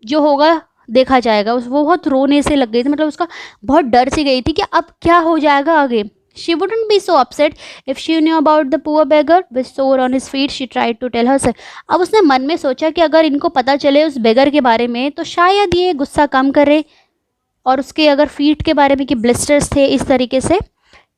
Speaker 1: जो होगा देखा जाएगा। वो बहुत रोने से लग गई थी, मतलब उसका बहुत डर सी गई थी कि अब क्या हो जाएगा आगे। She wouldn't be so upset if she knew about the poor beggar with sore on his feet. She tried to tell herself. अब उसने मन में सोचा कि अगर इनको पता चले उस बेगर के बारे में तो शायद ये गुस्सा कम करे, और उसके अगर फीट के बारे में कि ब्लिस्टर्स थे इस तरीके से।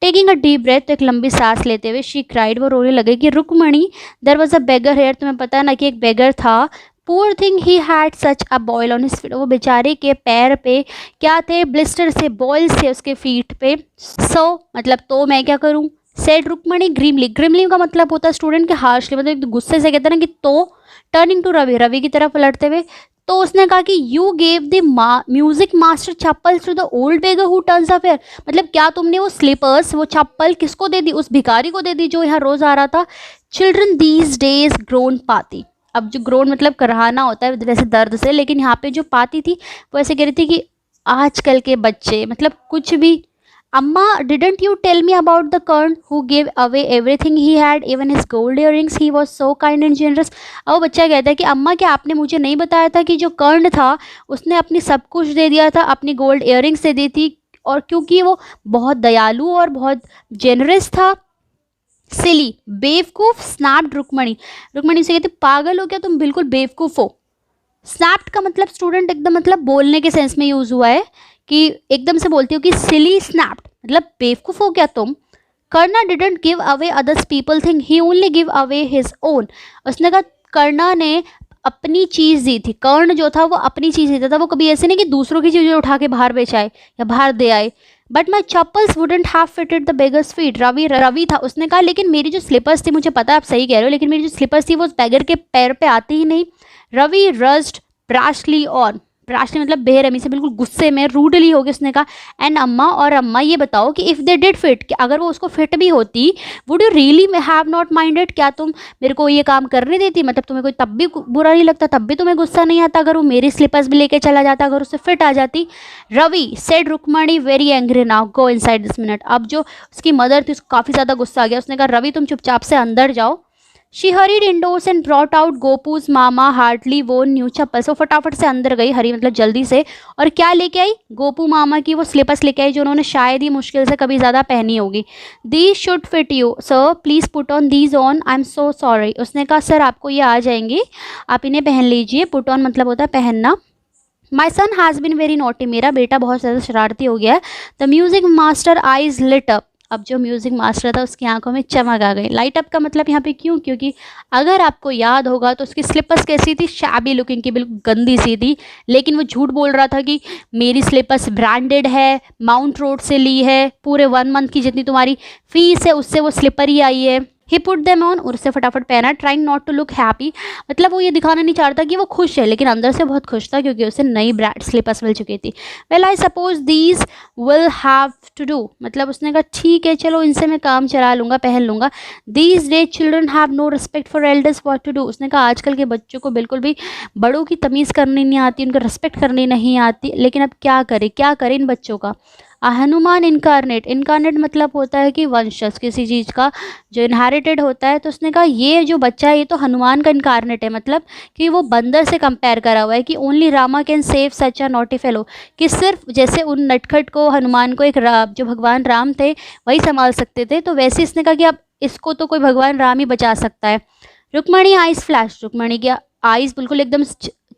Speaker 1: टेकिंग अ डीप ब्रेथ, तो एक लंबी सांस लेते हुए शी क्राइड, वो रोने लगे कि Rukmini there was a beggar here, तुम्हें पता है ना कि एक बेगर था। Poor thing he had such a boil on his feet, वो बेचारे के पैर पे क्या थे, ब्लिस्टर से, बॉयल्स थे उसके फीट पे। सो मतलब तो मैं क्या करूं, सेड रुक्मणी ग्रीमली, ग्रीमली का मतलब होता है स्टूडेंट के हार्शली, मतलब एक गुस्से से कहते हैं ना कि तो। टर्निंग टू रवि, रवि की तरफ पलटते हुए, तो उसने कहा कि you gave the music master chappals to the old beggar who turns up here, मतलब क्या तुमने वो स्लीपर्स, वो चप्पल किसको दे दी, उस भिखारी को दे दी जो यहाँ रोज आ रहा था। चिल्ड्रन दीज डेज ग्रोन पाती, अब जो ग्रोन मतलब कराहना होता है वैसे दर्द से, लेकिन यहाँ पे जो पाती थी वो ऐसे कह रही थी कि आजकल के बच्चे मतलब कुछ भी। Amma didn't you tell me about the Karna who gave away everything he had even his gold earrings, he was so kind and generous. अब वो बच्चा कहता है कि अम्मा क्या आपने मुझे नहीं बताया था कि जो कर्ण था उसने अपनी सब कुछ दे दिया था, अपनी गोल्ड इयररिंग्स दे दी थी, और क्योंकि वो बहुत दयालु और बहुत जेनरस था। सिली, बेवकूफ, स्नैप्ड रुक्मणी, रुक्मणी से कहते पागल हो क्या तुम, बिल्कुल बेवकूफ हो। स्नैप्ड का मतलब स्टूडेंट एकदम मतलब बोलने के सेंस में यूज हुआ है कि एकदम से बोलती हो कि सिली स्नैप्ड मतलब बेवकूफ हो क्या तुम। Karna didn't give away others people thing, he only give away his own. उसने कहा कर्णा ने अपनी चीज़ दी थी, कर्ण जो था वो अपनी चीज़ देता था, वो कभी ऐसे नहीं कि दूसरों की चीज़ें उठा के बाहर बेच आए या बाहर दे आए। But my chappals wouldn't have fitted the beggar's feet, Ravi था, उसने कहा लेकिन मेरी जो स्लीपर्स थी, मुझे पता है आप सही कह रहे हो, लेकिन मेरी जो स्लीपर्स थी वो उस बैगर के पैर पे आती ही नहीं। रवि रज्ड ब्राशली ऑन, ब्राशली मतलब बेरहमी से, बिल्कुल गुस्से में, रूडली हो गया। उसने कहा एंड अम्मा, और अम्मा ये बताओ कि इफ़ दे डिड फिट, कि अगर वो उसको फिट भी होती, would you really have not minded, क्या तुम मेरे को ये काम करने देती, मतलब तुम्हें कोई तब भी बुरा नहीं लगता, तब भी तुम्हें गुस्सा नहीं आता अगर वो मेरी स्लीपर्स भी लेके चला जाता, अगर उससे फिट आ जाती। Ravi said Rukmini very angry now, go inside this minute. अब जो उसकी मदर थी उसको काफ़ी ज़्यादा गुस्सा आ गया। उसने कहा रवि तुम चुपचाप से अंदर जाओ। She hurried indoors and brought out Gopu's mama hardly वो न्यू चप्पल्स, वो फटाफट से अंदर गई, हरी मतलब जल्दी से, और क्या लेके आई, गोपू मामा की वो स्लीपर्स लेके आई जो उन्होंने शायद ही मुश्किल से कभी ज़्यादा पहनी होगी। These should fit you sir, please put on these on, I am so sorry. उसने कहा सर आपको ये आ जाएंगी, आप इन्हें पहन लीजिए। पुट ऑन मतलब होता है पहनना। My son has been very naughty, मेरा बेटा बहुत ज़्यादा शरारती हो गया है। The music master eyes lit up, अब जो म्यूज़िक मास्टर था उसकी आंखों में चमक आ गई। लाइट अप का मतलब यहाँ पे क्यों, क्योंकि अगर आपको याद होगा तो उसकी स्लीपर्स कैसी थी, शैबी लुकिंग की, बिल्कुल गंदी सी थी, लेकिन वो झूठ बोल रहा था कि मेरी स्लीपर्स ब्रांडेड है, माउंट रोड से ली है, पूरे 1 मंथ की जितनी तुम्हारी फीस है उससे वो स्लीपर ही आई है। ही पुट देम ऑन, और उससे फटाफट पहना, trying not to look happy, मतलब वो ये दिखाना नहीं चाहता कि वो खुश है, लेकिन अंदर से बहुत खुश था क्योंकि उसे नई ब्रांड स्लीपर्स मिल चुकी थी। Well I suppose these will have to do, मतलब उसने कहा ठीक है चलो इनसे मैं काम चला लूँगा, पहन लूँगा। These days children have no respect for elders, what to do. उसने कहा आजकल के बच्चों को बिल्कुल भी बड़ों की तमीज़ करनी नहीं आती, उनको रिस्पेक्ट करनी नहीं आती, लेकिन अब क्या करें इन बच्चों का। हनुमान इनकारनेट, इनकारनेट मतलब होता है कि वंशज किसी चीज़ का जो इनहेरिटेड होता है, तो उसने कहा ये जो बच्चा है ये तो हनुमान का इनकारनेट है, मतलब कि वो बंदर से कंपेयर करा हुआ है कि only Rama can save such a naughty fellow, कि सिर्फ जैसे उन नटखट को हनुमान को एक जो भगवान राम थे वही संभाल सकते थे, तो वैसे इसने कहा कि अब इसको तो कोई भगवान राम ही बचा सकता है। रुक्मणी आइज फ्लैश, रुक्मणी की आइज बिल्कुल एकदम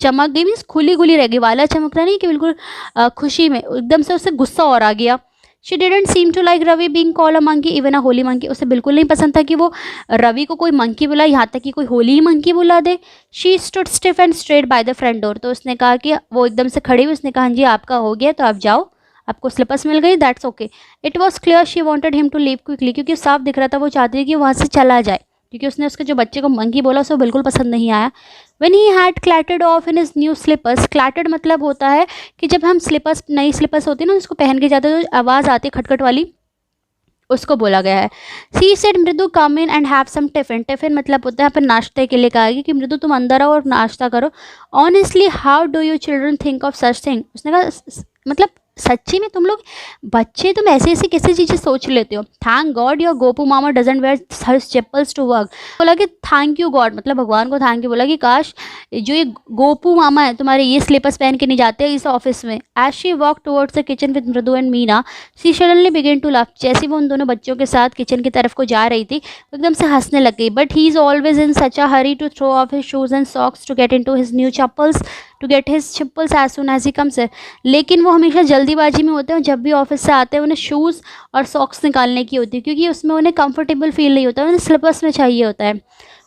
Speaker 1: चमक गई, मीन्स खुली खुली रह गई, वाला चमक रहा नहीं कि बिल्कुल खुशी में, एकदम से उससे गुस्सा और आ गया। She didn't seem to like Ravi being called a monkey even a holy monkey, उसे बिल्कुल नहीं पसंद था कि वो रवि को कोई मंकी बुला, यहाँ तक कि कोई होली ही मंकी बुला दे। She stood stiff and straight by the front door, तो उसने कहा कि वो एकदम से खड़ी हुई, उसने कहा हाँ जी आपका हो गया तो आप जाओ, आपको स्लिपर्स मिल गई, that's okay. It was clear she wanted him to leave quickly, क्योंकि साफ दिख रहा था वो चाहती थी कि वहाँ से चला जाए, क्योंकि उसने उसके जो बच्चे को मंकी बोला उसे बिल्कुल पसंद नहीं आया। When he had clattered off in his new slippers, clattered मतलब होता है कि जब हम स्लीपर्स, नई स्लीपर्स होती है ना, उसको पहन के जाते हैं तो आवाज़ आती है खटखट वाली, उसको बोला गया है। See said Mridu come in and have some tiffin, tiffin मतलब होता है यहाँ पर नाश्ते के लिए कहा गया कि मृदु तुम अंदर आओ और नाश्ता करो। Honestly how do you children think of such thing, उसने कहा मतलब सच्ची में तुम लोग बच्चे तुम ऐसे ऐसे कैसे चीज़ें सोच लेते हो। Thank God your Gopu mama doesn't wear her chappals to work, बोला कि थैंक यू गॉड मतलब भगवान को थैंक यू बोला कि काश जो ये गोपू मामा है तुम्हारे ये स्लीपर्स पहन के नहीं जाते इस ऑफिस में। As she walk towards the kitchen with Mridu and Meena she suddenly begin to laugh, जैसे वो उन दोनों बच्चों के साथ किचन की तरफ को जा रही थी वो एकदम से हंसने लग गई। But he is always in such a hurry to throw off his shoes and socks to get in to his new chappals to get his chappals as soon as he comes, लेकिन वो हमेशा जल्दीबाजी में होते हैं, जब भी ऑफिस से आते हैं उन्हें शूज़ और सॉक्स निकालने की होती है क्योंकि उसमें उन्हें कंफर्टेबल फील नहीं होता, उन्हें स्लीपर्स में चाहिए होता है।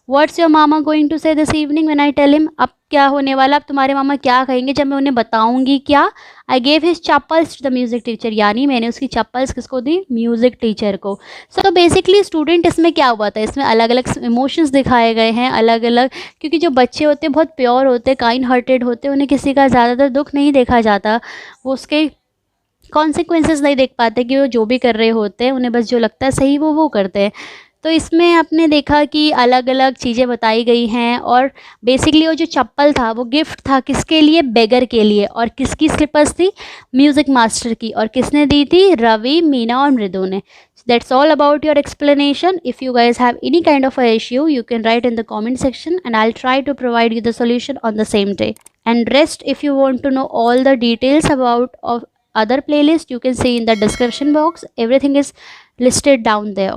Speaker 1: What's your mama going to say this evening when I tell him, अब क्या होने वाला, अब तुम्हारे मामा क्या कहेंगे जब मैं उन्हें बताऊंगी क्या। I gave his chappals to the music teacher, यानी मैंने उसकी चप्पल्स किसको दी, म्यूज़िक टीचर को। तो बेसिकली स्टूडेंट इसमें क्या हुआ था, इसमें अलग अलग इमोशंस दिखाए गए हैं अलग अलग, क्योंकि जो बच्चे होते हैं बहुत प्योर होते हैं, काइंड हार्टेड होते हैं, उन्हें किसी का ज़्यादातर दुख नहीं देखा जाता, वो उसके कॉन्सिक्वेंसेस नहीं देख पाते कि वो जो भी कर रहे होते हैं, उन्हें बस जो लगता है सही वो करते हैं। तो इसमें आपने देखा कि अलग अलग चीज़ें बताई गई हैं और बेसिकली वो जो चप्पल था वो गिफ्ट था किसके लिए, बेगर के लिए, और किसकी स्लिपर्स थी, म्यूज़िक मास्टर की, और किसने दी थी, रवि, मीना और मृदु ने। That's all about your explanation. If you guys have any kind of a issue, you can write in the comment section and I'll try to provide you the solution on the same day. And rest, if you want to know all the details about of other playlist, you can see in the description box. Everything is listed down there.